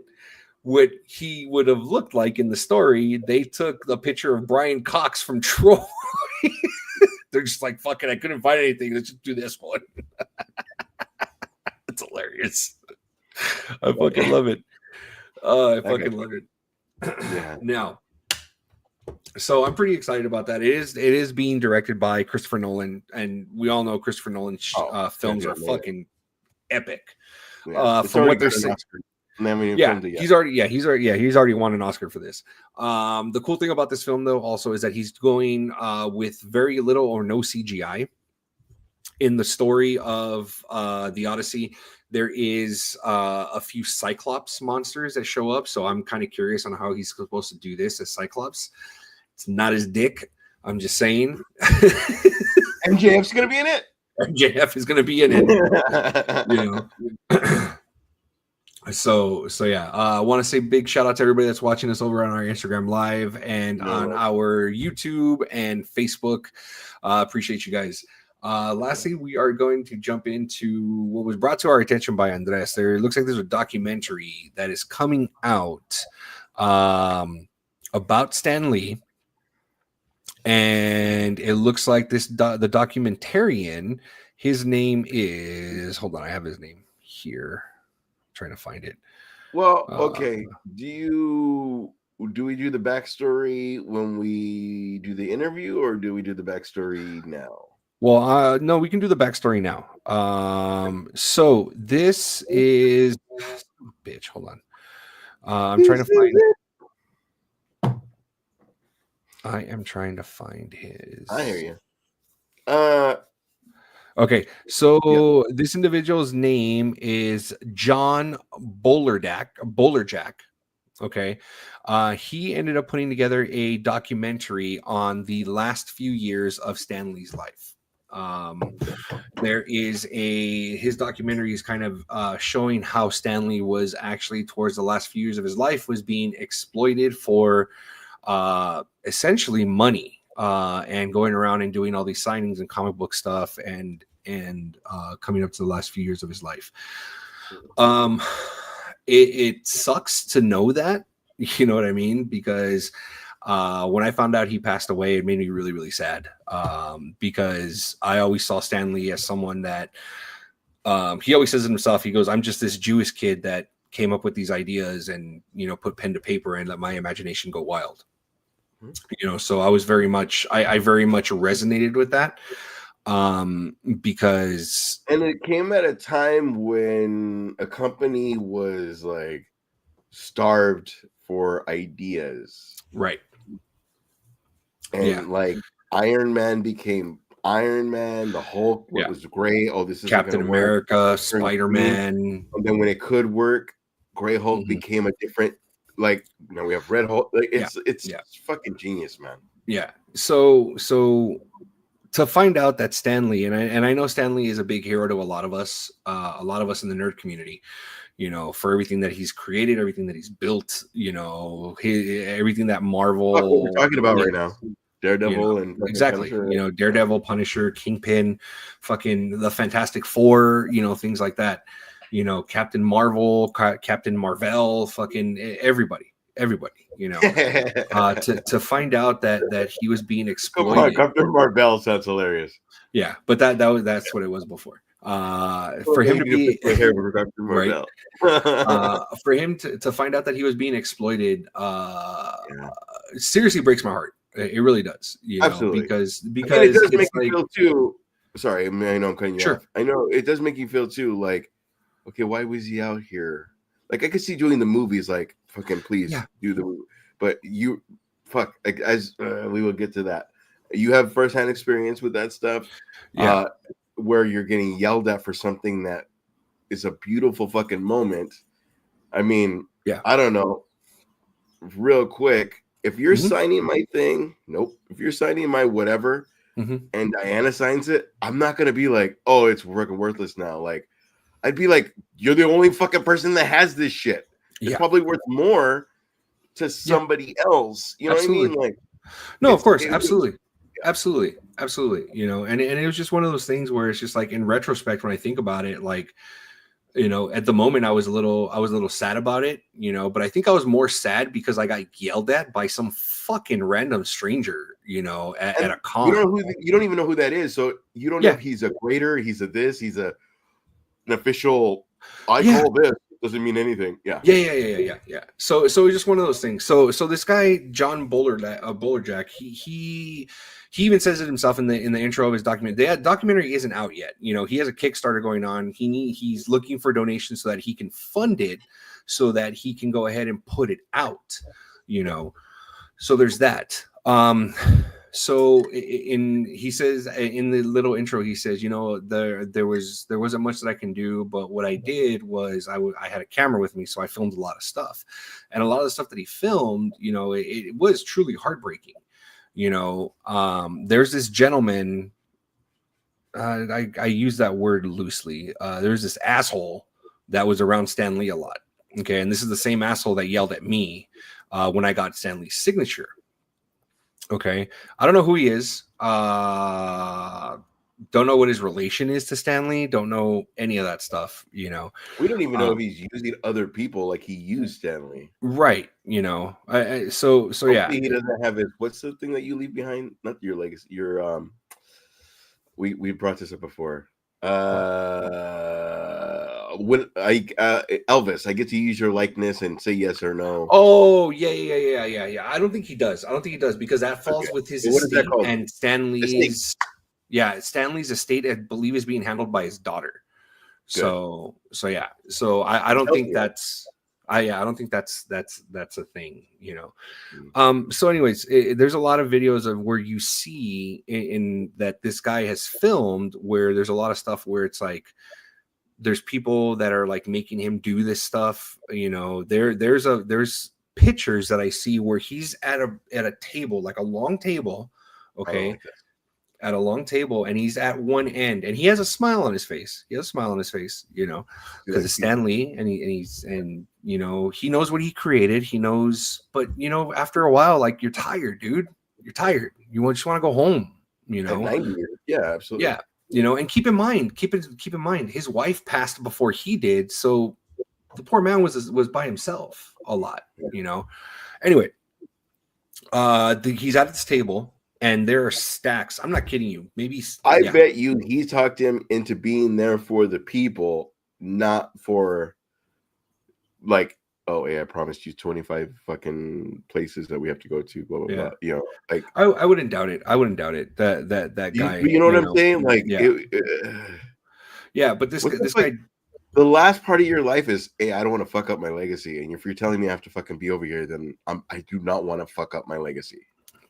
what he would have looked like in the story. They took the picture of Brian Cox from Troy. They're just like, fuck it, I couldn't find anything. Let's just do this one. It's hilarious. I fucking love it. I fucking love it. Yeah. Now, so I'm pretty excited about that. It is being directed by Christopher Nolan, and we all know Christopher Nolan's films are fucking epic. Yeah. From what they're saying. He's already won an Oscar for this. The cool thing about this film, though, also is that he's going with very little or no CGI in the story of the Odyssey. There is a few Cyclops monsters that show up, so I'm kind of curious on how he's supposed to do this as Cyclops. It's not his dick. I'm just saying. MJF's gonna be in it. MJF is gonna be in it. You know. So yeah. I want to say big shout out to everybody that's watching us over on our Instagram Live and on our YouTube and Facebook. Appreciate you guys. Lastly, we are going to jump into what was brought to our attention by Andres. There looks like there's a documentary that is coming out about Stan Lee. And it looks like the documentarian, his name is, hold on, I have his name here. I'm trying to find it. Well, okay. Do we do the backstory when we do the interview, or do we do the backstory now? Well, no, we can do the backstory now. So this is, bitch, hold on. I'm trying to find it. I am trying to find his. I hear you. Okay, so this individual's name is John Bolerjack. Okay, he ended up putting together a documentary on the last few years of Stan Lee's life. There is his documentary is kind of showing how Stan Lee was actually towards the last few years of his life was being exploited for essentially money, and going around and doing all these signings and comic book stuff and coming up to the last few years of his life. It sucks to know that, you know what I mean? Because when I found out he passed away, it made me really, really sad. Because I always saw Stan Lee as someone that he always says it himself. He goes, "I'm just this Jewish kid that came up with these ideas and, put pen to paper and let my imagination go wild." So I was very much resonated with that. Because it came at a time when a company was like starved for ideas, right? And like Iron Man became Iron Man, the Hulk was great. Oh, this is Captain America, Spider-Man, and then when it could work, Gray Hulk became a different, like, we have Red Hulk. Like it's fucking genius, man. Yeah. So to find out that Stan Lee, and I know Stan Lee is a big hero to a lot of us in the nerd community, for everything that he's created, everything that he's built, everything that Marvel. What we're talking about right now. Daredevil and exactly, Punisher. Daredevil, Punisher, Kingpin, fucking the Fantastic Four, things like that. Captain Marvel, Captain Marvel, fucking everybody, to find out that he was being exploited. Come on, Captain Marvel sounds hilarious. Yeah, but that's what it was before. For him to be right, for him to find out that he was being exploited, seriously breaks my heart. It really does. Absolutely. Because it does make you feel too. Sorry, I know I'm cutting you off. I know it does make you feel too. Like, okay, why was he out here? Like, I could see doing the movies, like, fucking please do the movie. But we will get to that. You have firsthand experience with that stuff, where you're getting yelled at for something that is a beautiful fucking moment. I mean, I don't know. Real quick, if you're signing my thing, if you're signing my whatever, and Diana signs it, I'm not gonna be like, oh, it's fucking worthless now. Like, I'd be like, you're the only fucking person that has this shit. It's probably worth more to somebody else. You know what I mean? Like, no, of course, absolutely. And it was just one of those things where it's just like, in retrospect, when I think about it, like, at the moment I was a little sad about it, but I think I was more sad because I got yelled at by some fucking random stranger, at a con. You don't even know who that is. So you don't know if he's a grader, he's a this, he's an official. I call this. doesn't mean anything. Yeah. Yeah. So it's just one of those things. So this guy John Bolerjack, he even says it himself in the intro of his document. The documentary isn't out yet. You know, he has a Kickstarter going on. He's looking for donations so that he can fund it, so that he can go ahead and put it out. You know, so there's that. So he says in the little intro, he says, you know, there wasn't much that I can do, but what I did was I had a camera with me, so I filmed a lot of stuff, and a lot of the stuff that he filmed, you know, it was truly heartbreaking. You know, there's this gentleman. I use that word loosely. There's this asshole that was around Stan Lee a lot. Okay, and this is the same asshole that yelled at me when I got Stan Lee's signature. Okay, I don't know who he is. Don't know what his relation is to Stan Lee. Don't know any of that stuff. You know, we don't even know if he's using other people like he used Stan Lee. Right. You know, so Hopefully yeah. He doesn't have his. What's the thing that you leave behind? Not your legacy. Your We brought this up before. When Elvis, I get to use your likeness and say yes or no. Oh yeah. I don't think he does. Because that falls with his estate and Stan Lee's. Yeah, Stan Lee's estate, I believe, is being handled by his daughter. Good. So yeah. So I don't think that's. I don't think that's a thing, you know. So anyways, there's a lot of videos of where you see in that this guy has filmed where there's a lot of stuff where it's like there's people that are like making him do this stuff, you know. There's pictures that I see where he's at a table, like a long table, okay, at a long table, and he's at one end, and he has a smile on his face. You know, because it's Stan Lee, and he's you know, he knows what he created. He knows, but you know, after a while, like you're tired, dude. You're tired. You just want to go home. You know, 90 years. Yeah, absolutely. Yeah, you know, and keep in mind, his wife passed before he did, so the poor man was by himself a lot. You know. Anyway, he's at this table. And there are stacks. I'm not kidding you. Maybe I bet you he talked him into being there for the people, not for like, oh yeah, I promised you 25 fucking places that we have to go to. Blah blah blah. You know, like I wouldn't doubt it. That guy. You know what I'm saying? Like, yeah. But this guy. The last part of your life is, hey, I don't want to fuck up my legacy. And if you're telling me I have to fucking be over here, then I do not want to fuck up my legacy.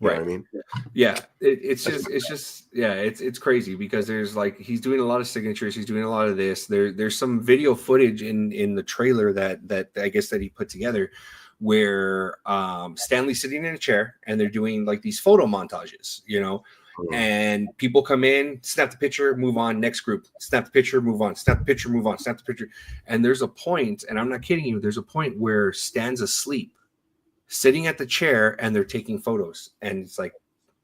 You know what I mean? Yeah, it's crazy because there's like he's doing a lot of signatures, he's doing a lot of this. There's some video footage in the trailer that I guess that he put together where Stanley's sitting in a chair and they're doing like these photo montages, you know, and people come in, snap the picture, move on, next group, snap the picture, move on, snap the picture, move on, snap the picture. And there's a point, and I'm not kidding you, there's a point where Stan's asleep, sitting at the chair, and they're taking photos, and it's like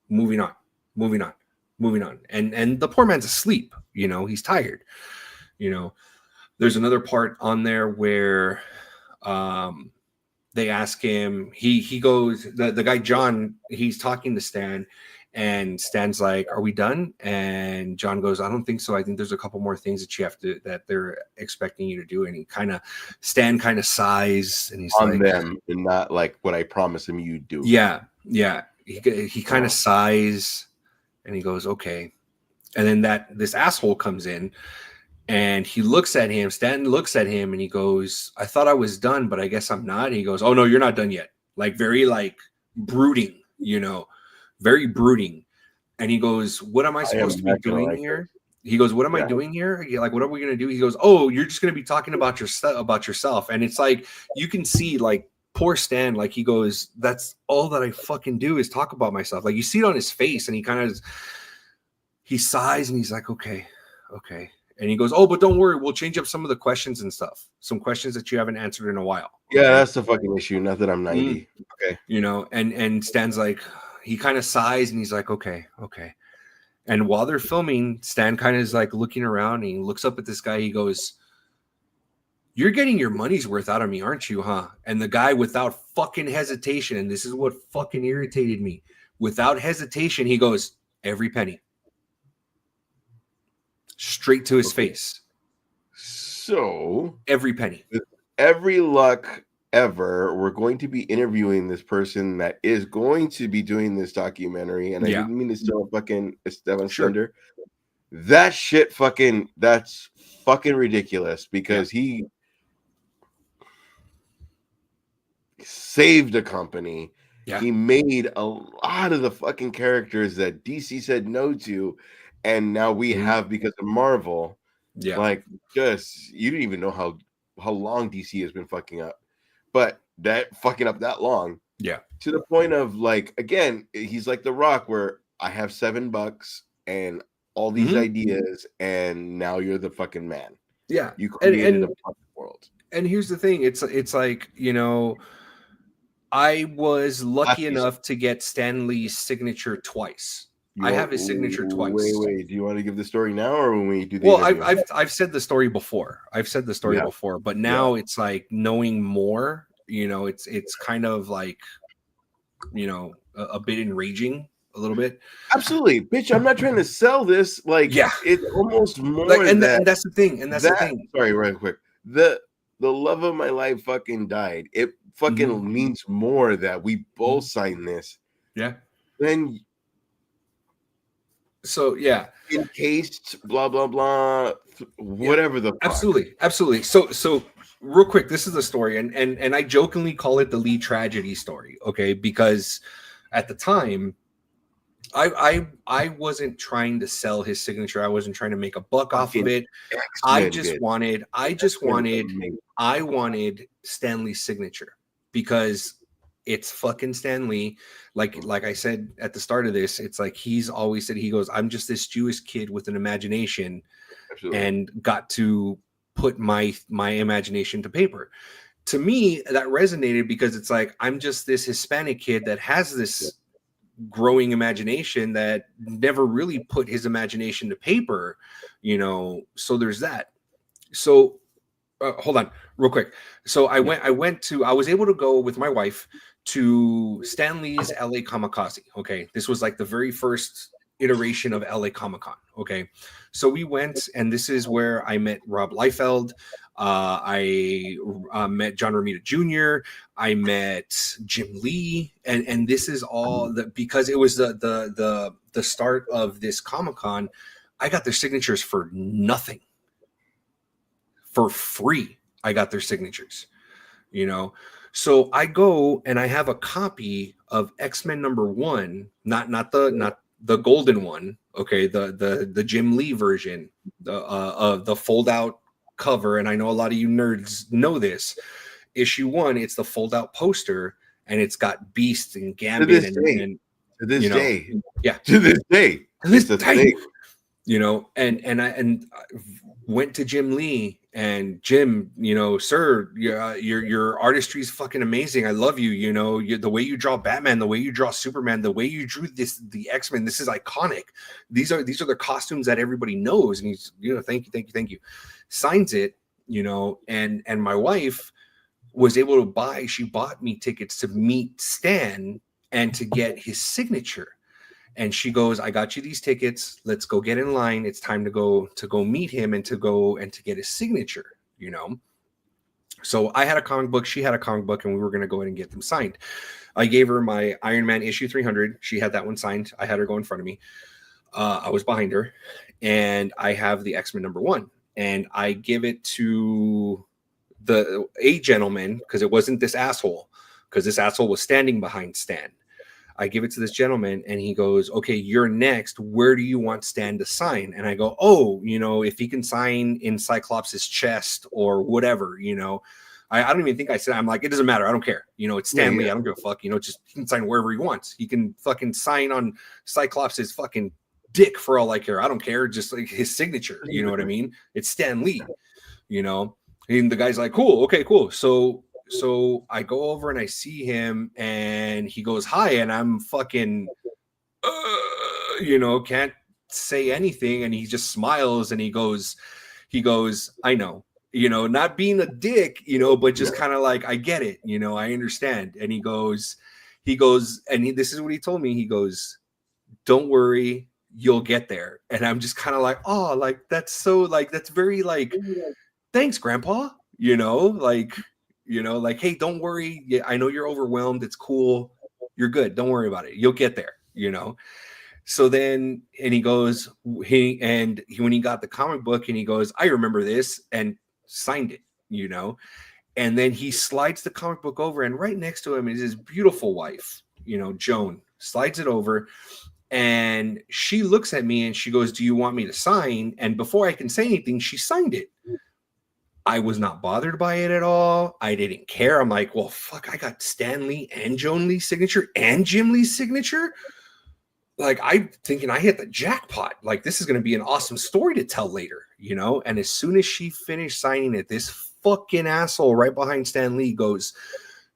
moving on. And the poor man's asleep, you know, he's tired. You know, there's another part on there where they ask him, he goes, the guy John, he's talking to Stan, and Stan's like, "Are we done?" And John goes, "I don't think so. I think there's a couple more things that they're expecting you to do." And Stan kind of sighs, and he's on like, them, and not like what I promised him you do. Yeah. He kind of sighs, and he goes, "Okay." And then this asshole comes in, and he looks at him. Stanton looks at him, and he goes, "I thought I was done, but I guess I'm not." And he goes, "Oh no, you're not done yet." Like very like brooding, you know. Very brooding. And he goes, "What am I supposed to be doing here?" He goes, "What am I doing here? Like, what are we going to do?" He goes, "Oh, you're just going to be talking about yourself." And it's like, you can see like poor Stan, like he goes, "That's all that I fucking do is talk about myself." Like you see it on his face, and he sighs and he's like, okay. And he goes, "Oh, but don't worry, we'll change up some of the questions and stuff. Some questions that you haven't answered in a while." Yeah, that's the fucking issue. Not that I'm 90. Okay. You know, and Stan's like, he kind of sighs and he's like, okay. And while they're filming, Stan kind of is like looking around and he looks up at this guy. He goes, "You're getting your money's worth out of me, aren't you, huh?" And the guy, without fucking hesitation, and this is what fucking irritated me, without hesitation, he goes, "Every penny." Straight to his face. So every penny. every luck ever. We're going to be interviewing this person that is going to be doing this documentary, and I didn't mean to steal fucking Esteban Slender. That shit that's fucking ridiculous because he saved a company. Yeah. He made a lot of the fucking characters that DC said no to, and now we have because of Marvel. Yeah, like just you didn't even know how long DC has been fucking up, but that fucking up that long. Yeah, to the point of like again, he's like The Rock, where I have $7 and all these ideas, and now you're the fucking man. Yeah, you created a fucking world. And here's the thing: it's like, you know, I was lucky enough to get Stan Lee's signature twice. I have his signature twice. Wait. Do you want to give the story now, or when we do the interview? I've said the story before. Before, but now it's like knowing more. You know, it's kind of like, you know, a bit enraging, a little bit. Absolutely, bitch. I'm not trying to sell this. Like, it's almost more. Like, and that's the thing. And that's the thing. Sorry, real quick. The love of my life fucking died. It fucking means more that we both signed this. Yeah. Then. So yeah, encased, blah blah blah, whatever the fuck. Absolutely. So real quick, this is the story, and I jokingly call it the Lee tragedy story, okay? Because at the time, I wasn't trying to sell his signature. I wasn't trying to make a buck off of it. I wanted Stan Lee's signature because it's fucking Stan Lee. Like I said at the start of this, it's like he's always said, he goes, I'm just this Jewish kid with an imagination. Absolutely. And got to put my imagination to paper. To me, that resonated because it's like, I'm just this Hispanic kid that has this growing imagination that never really put his imagination to paper, you know? So there's that. So hold on real quick. So I was able to go with my wife to Stan Lee's LA Kamikaze. Okay. This was like the very first iteration of LA Comic-Con. Okay. So we went, and this is where I met Rob Liefeld. I met John Romita Jr. I met Jim Lee, and this is all because it was the start of this Comic-Con. I got their signatures for nothing. For free, I got their signatures, you know. So I go and I have a copy of X-Men #1, not the golden one, okay, the Jim Lee version, of the fold out cover. And I know a lot of you nerds know this. Issue 1, it's the fold out poster, and it's got Beast and Gambit to this day, you know, and I went to Jim Lee, and Jim, you know, sir, your artistry is fucking amazing. I love you. You know, the way you draw Batman, the way you draw Superman, the way you drew the X-Men, this is iconic. These are the costumes that everybody knows. And he's, you know, thank you. Signs it, you know, and my wife was able to buy. She bought me tickets to meet Stan and to get his signature. And she goes, I got you these tickets. Let's go get in line. It's time to go meet him and to get his signature, you know? So I had a comic book. She had a comic book, and we were going to go in and get them signed. I gave her my Iron Man issue 300. She had that one signed. I had her go in front of me. I was behind her, and I have the X-Men #1, and I give it to a gentleman, because it wasn't this asshole, because this asshole was standing behind Stan. I give it to this gentleman, and he goes, okay, you're next. Where do you want Stan to sign? And I go, oh, you know, if he can sign in Cyclops' chest or whatever, you know, I don't even think I said, I'm like, it doesn't matter. I don't care. You know, it's Stan Lee. I don't give a fuck. You know, just he can sign wherever he wants. He can fucking sign on Cyclops' fucking dick for all I care. I don't care. Just like his signature. You know what I mean? It's Stan Lee, you know, and the guy's like, cool. Okay, cool. So I go over and I see him, and he goes, hi. And I'm fucking, you know, can't say anything. And he just smiles, and he goes, I know, you know, not being a dick, you know, but just kind of like, I get it. You know, I understand. And he goes, and this is what he told me. He goes, don't worry, you'll get there. And I'm just kind of like, oh, like, that's so like, that's very like, thanks, Grandpa. like, like, hey, don't worry. Yeah, I know you're overwhelmed. It's cool. You're good. Don't worry about it. You'll get there. So then, and he goes, when he got the comic book and he goes, I remember this, and signed it. And then he slides the comic book over, and right next to him is his beautiful wife, Joan, slides it over. And she looks at me and she goes, do you want me to sign? And before I can say anything, she signed it. I was not bothered by it at all. I didn't care. I'm like, well, fuck, I got Stan Lee and Joan Lee's signature and Jim Lee's signature. Like, I'm thinking I hit the jackpot. Like, this is going to be an awesome story to tell later, And as soon as she finished signing it, this fucking asshole right behind Stan Lee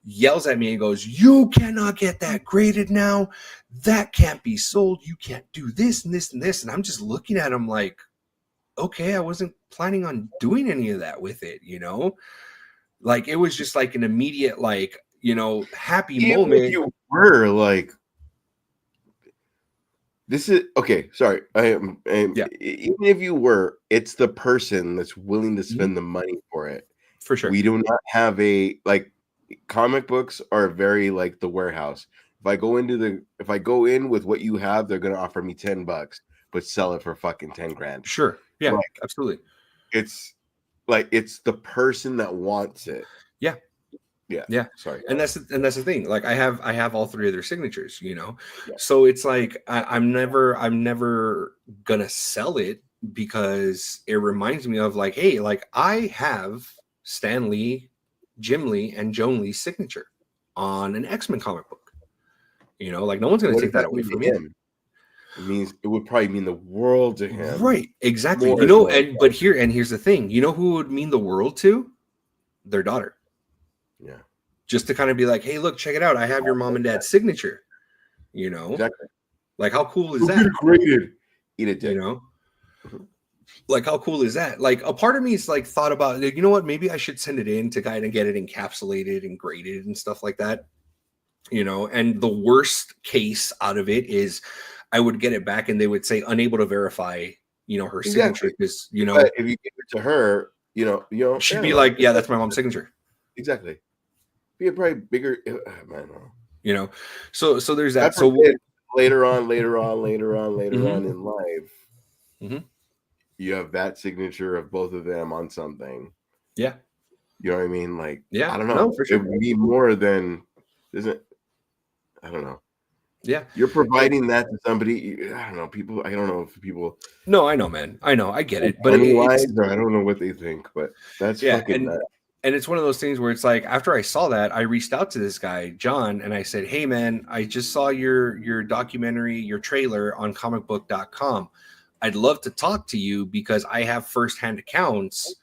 yells at me and goes, you cannot get that graded now. That can't be sold. You can't do this and this and this. And I'm just looking at him like, okay, I wasn't planning on doing any of that with it, Like, it was just like an immediate, like, happy Even moment. If you were like, this is okay. Sorry, even if you were, it's the person that's willing to spend the money for it. For sure. We do not have comic books are very like the warehouse. If I go in with what you have, they're gonna offer me $10, but sell it for fucking 10 grand. Sure. Yeah, absolutely. It's like, it's the person that wants it. Yeah. Sorry. And that's the thing. Like, I have all three of their signatures, So it's like, I'm never gonna sell it, because it reminds me of like, hey, like, I have Stan Lee, Jim Lee, and Joan Lee's signature on an X-Men comic book. Like, no one's gonna take that away from him. It would probably mean the world to him. Right, exactly. Here's the thing. You know who would mean the world to? Their daughter. Yeah. Just to kind of be like, hey, look, check it out. I have your mom and dad's signature. Exactly. Like, how cool is that? Graded. Eat it, dick. Like, how cool is that? Like, a part of me is like, thought about, like, you know what? Maybe I should send it in to kind of get it encapsulated and graded and stuff like that. And the worst case out of it is I would get it back and they would say unable to verify, her signature, because, But if you give it to her, she'd be like, yeah, that's my mom's signature. Exactly. Be a probably bigger, man. So there's that. So later on in life, you have that signature of both of them on something. Yeah. You know what I mean? Like, yeah, I don't know. No, for sure. It would be more than, I don't know. Yeah. You're providing that to somebody. I don't know. I don't know if people. No, I know, man. I know. I get it. But I don't know what they think, but that's fucking nuts. And it's one of those things where it's like, after I saw that, I reached out to this guy, John, and I said, hey, man, I just saw your documentary, your trailer on comicbook.com. I'd love to talk to you because I have firsthand accounts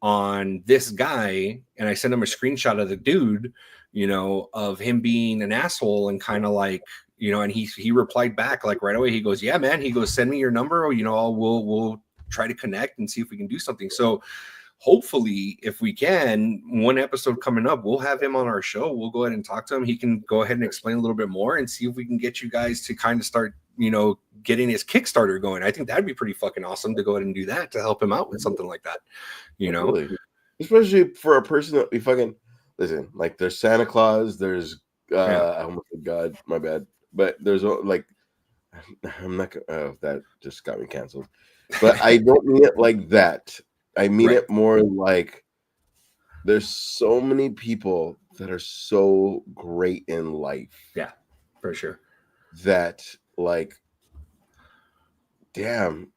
on this guy. And I sent him a screenshot of the dude, of him being an asshole and kind of like, and he replied back like right away. He goes, yeah, man. He goes, send me your number, or, we'll try to connect and see if we can do something. So hopefully, if we can, one episode coming up, we'll have him on our show. We'll go ahead and talk to him. He can go ahead and explain a little bit more and see if we can get you guys to kind of start, getting his Kickstarter going. I think that'd be pretty fucking awesome to go ahead and do that, to help him out with something like that, Really. Especially for a person that we fucking listen. Like, there's Santa Claus. There's I almost said God. My bad. But there's like, I'm not gonna. That just got me canceled. But I don't mean it like that. I mean it more like, there's so many people that are so great in life. Yeah, for sure. That, like, damn.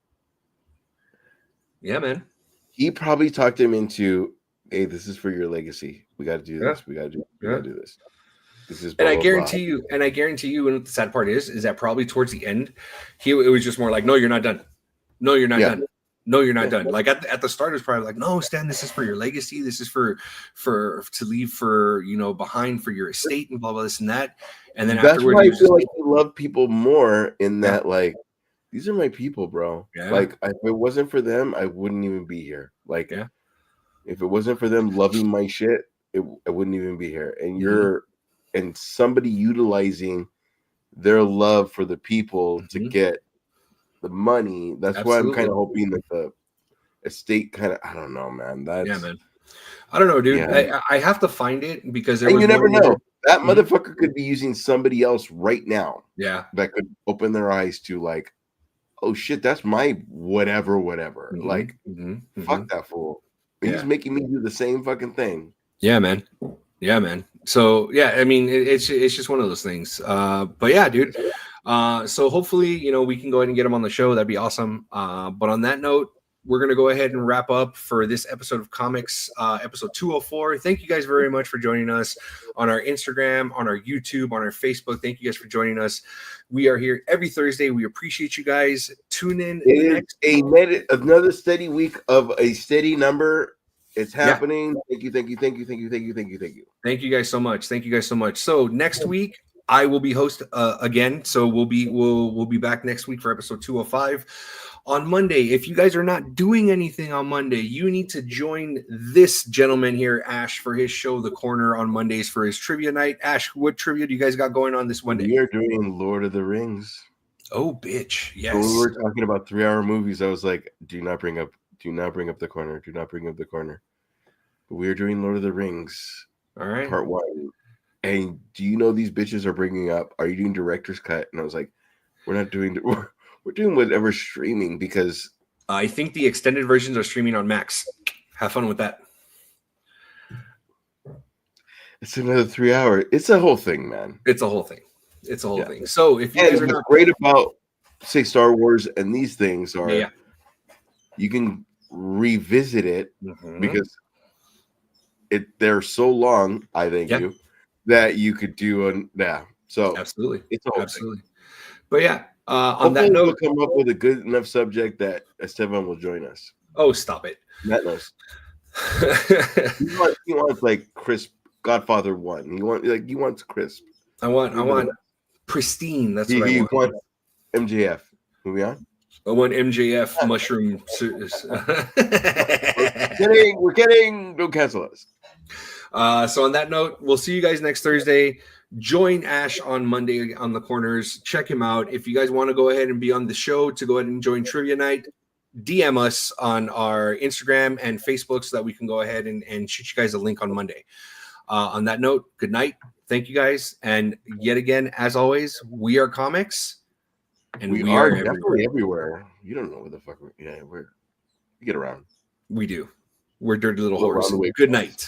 Yeah, man. He probably talked him into, hey, this is for your legacy. We got to do this. We got to do this. This is. And I guarantee you. And what the sad part is that probably towards the end, it was just more like, no, you're not done. No, you're not done. No, you're not done. Like at the start, it's probably like, no, Stan, this is for your legacy. This is for to leave for, behind for your estate and blah, blah, this and that. And then that's afterwards, why I feel like you love people more in that, like, these are my people, bro. Yeah. Like, if it wasn't for them, I wouldn't even be here. Like, if it wasn't for them loving my shit, I wouldn't even be here. And and somebody utilizing their love for the people to get the money. That's why I'm kind of hoping that the estate kind of, I don't know, man. That's, yeah, man. I don't know, dude. Yeah. I have to find it because there And was you never one know. That Mhm. motherfucker could be using somebody else right now Yeah. that could open their eyes to like, oh shit, that's my whatever. Like, fuck that fool. He's Yeah. making me do the same fucking thing. Yeah, man. Yeah, man. So yeah, I mean, it's just one of those things. But yeah, dude. So hopefully, we can go ahead and get him on the show. That'd be awesome. But on that note, we're gonna go ahead and wrap up for this episode of Comics, episode 204. Thank you guys very much for joining us on our Instagram, on our YouTube, on our Facebook. Thank you guys for joining us. We are here every Thursday. We appreciate you guys. Tune in It is another steady week of a steady number. It's happening. Thank you. Thank you guys so much. Thank you guys so much. So next week I will be host again. So we'll be back next week for episode 205 on Monday. If you guys are not doing anything on Monday, you need to join this gentleman here, Ash, for his show, The Corner, on Mondays for his trivia night. Ash, what trivia do you guys got going on this Monday? We are doing Lord of the Rings. Oh, bitch. Yes. When we were talking about 3-hour movies, I was like, do not bring up the corner. Do not bring up the corner. But we are doing Lord of the Rings. All right. Part 1. And do you know these bitches are bringing up, are you doing director's cut? And I was like, we're doing whatever streaming, because I think the extended versions are streaming on Max. Have fun with that. It's another 3 hour. It's a whole thing, man. It's a whole thing. So if you guys are not great about, say, Star Wars and these things are, you can revisit it because they're so long, I think that you could do so absolutely. It's a whole thing. But yeah, on that note, we'll come up with a good enough subject that Esteban will join us. Oh, stop it. Matt knows. he wants like crisp Godfather 1. He wants crisp. I want pristine. That's what I want. He wants MJF. Moving on. I want MJF mushroom. We're kidding. Don't cancel us. So on that note, we'll see you guys next Thursday. Join Ash on Monday on the corners. Check him out. If you guys want to go ahead and be on the show to go ahead and join Trivia Night, DM us on our Instagram and Facebook so that we can go ahead and shoot you guys a link on Monday. On that note, good night. Thank you guys. And yet again, as always, we are Comix. And we are definitely everywhere. You don't know what the fuck we get around. We do. We're dirty little whores. Good night.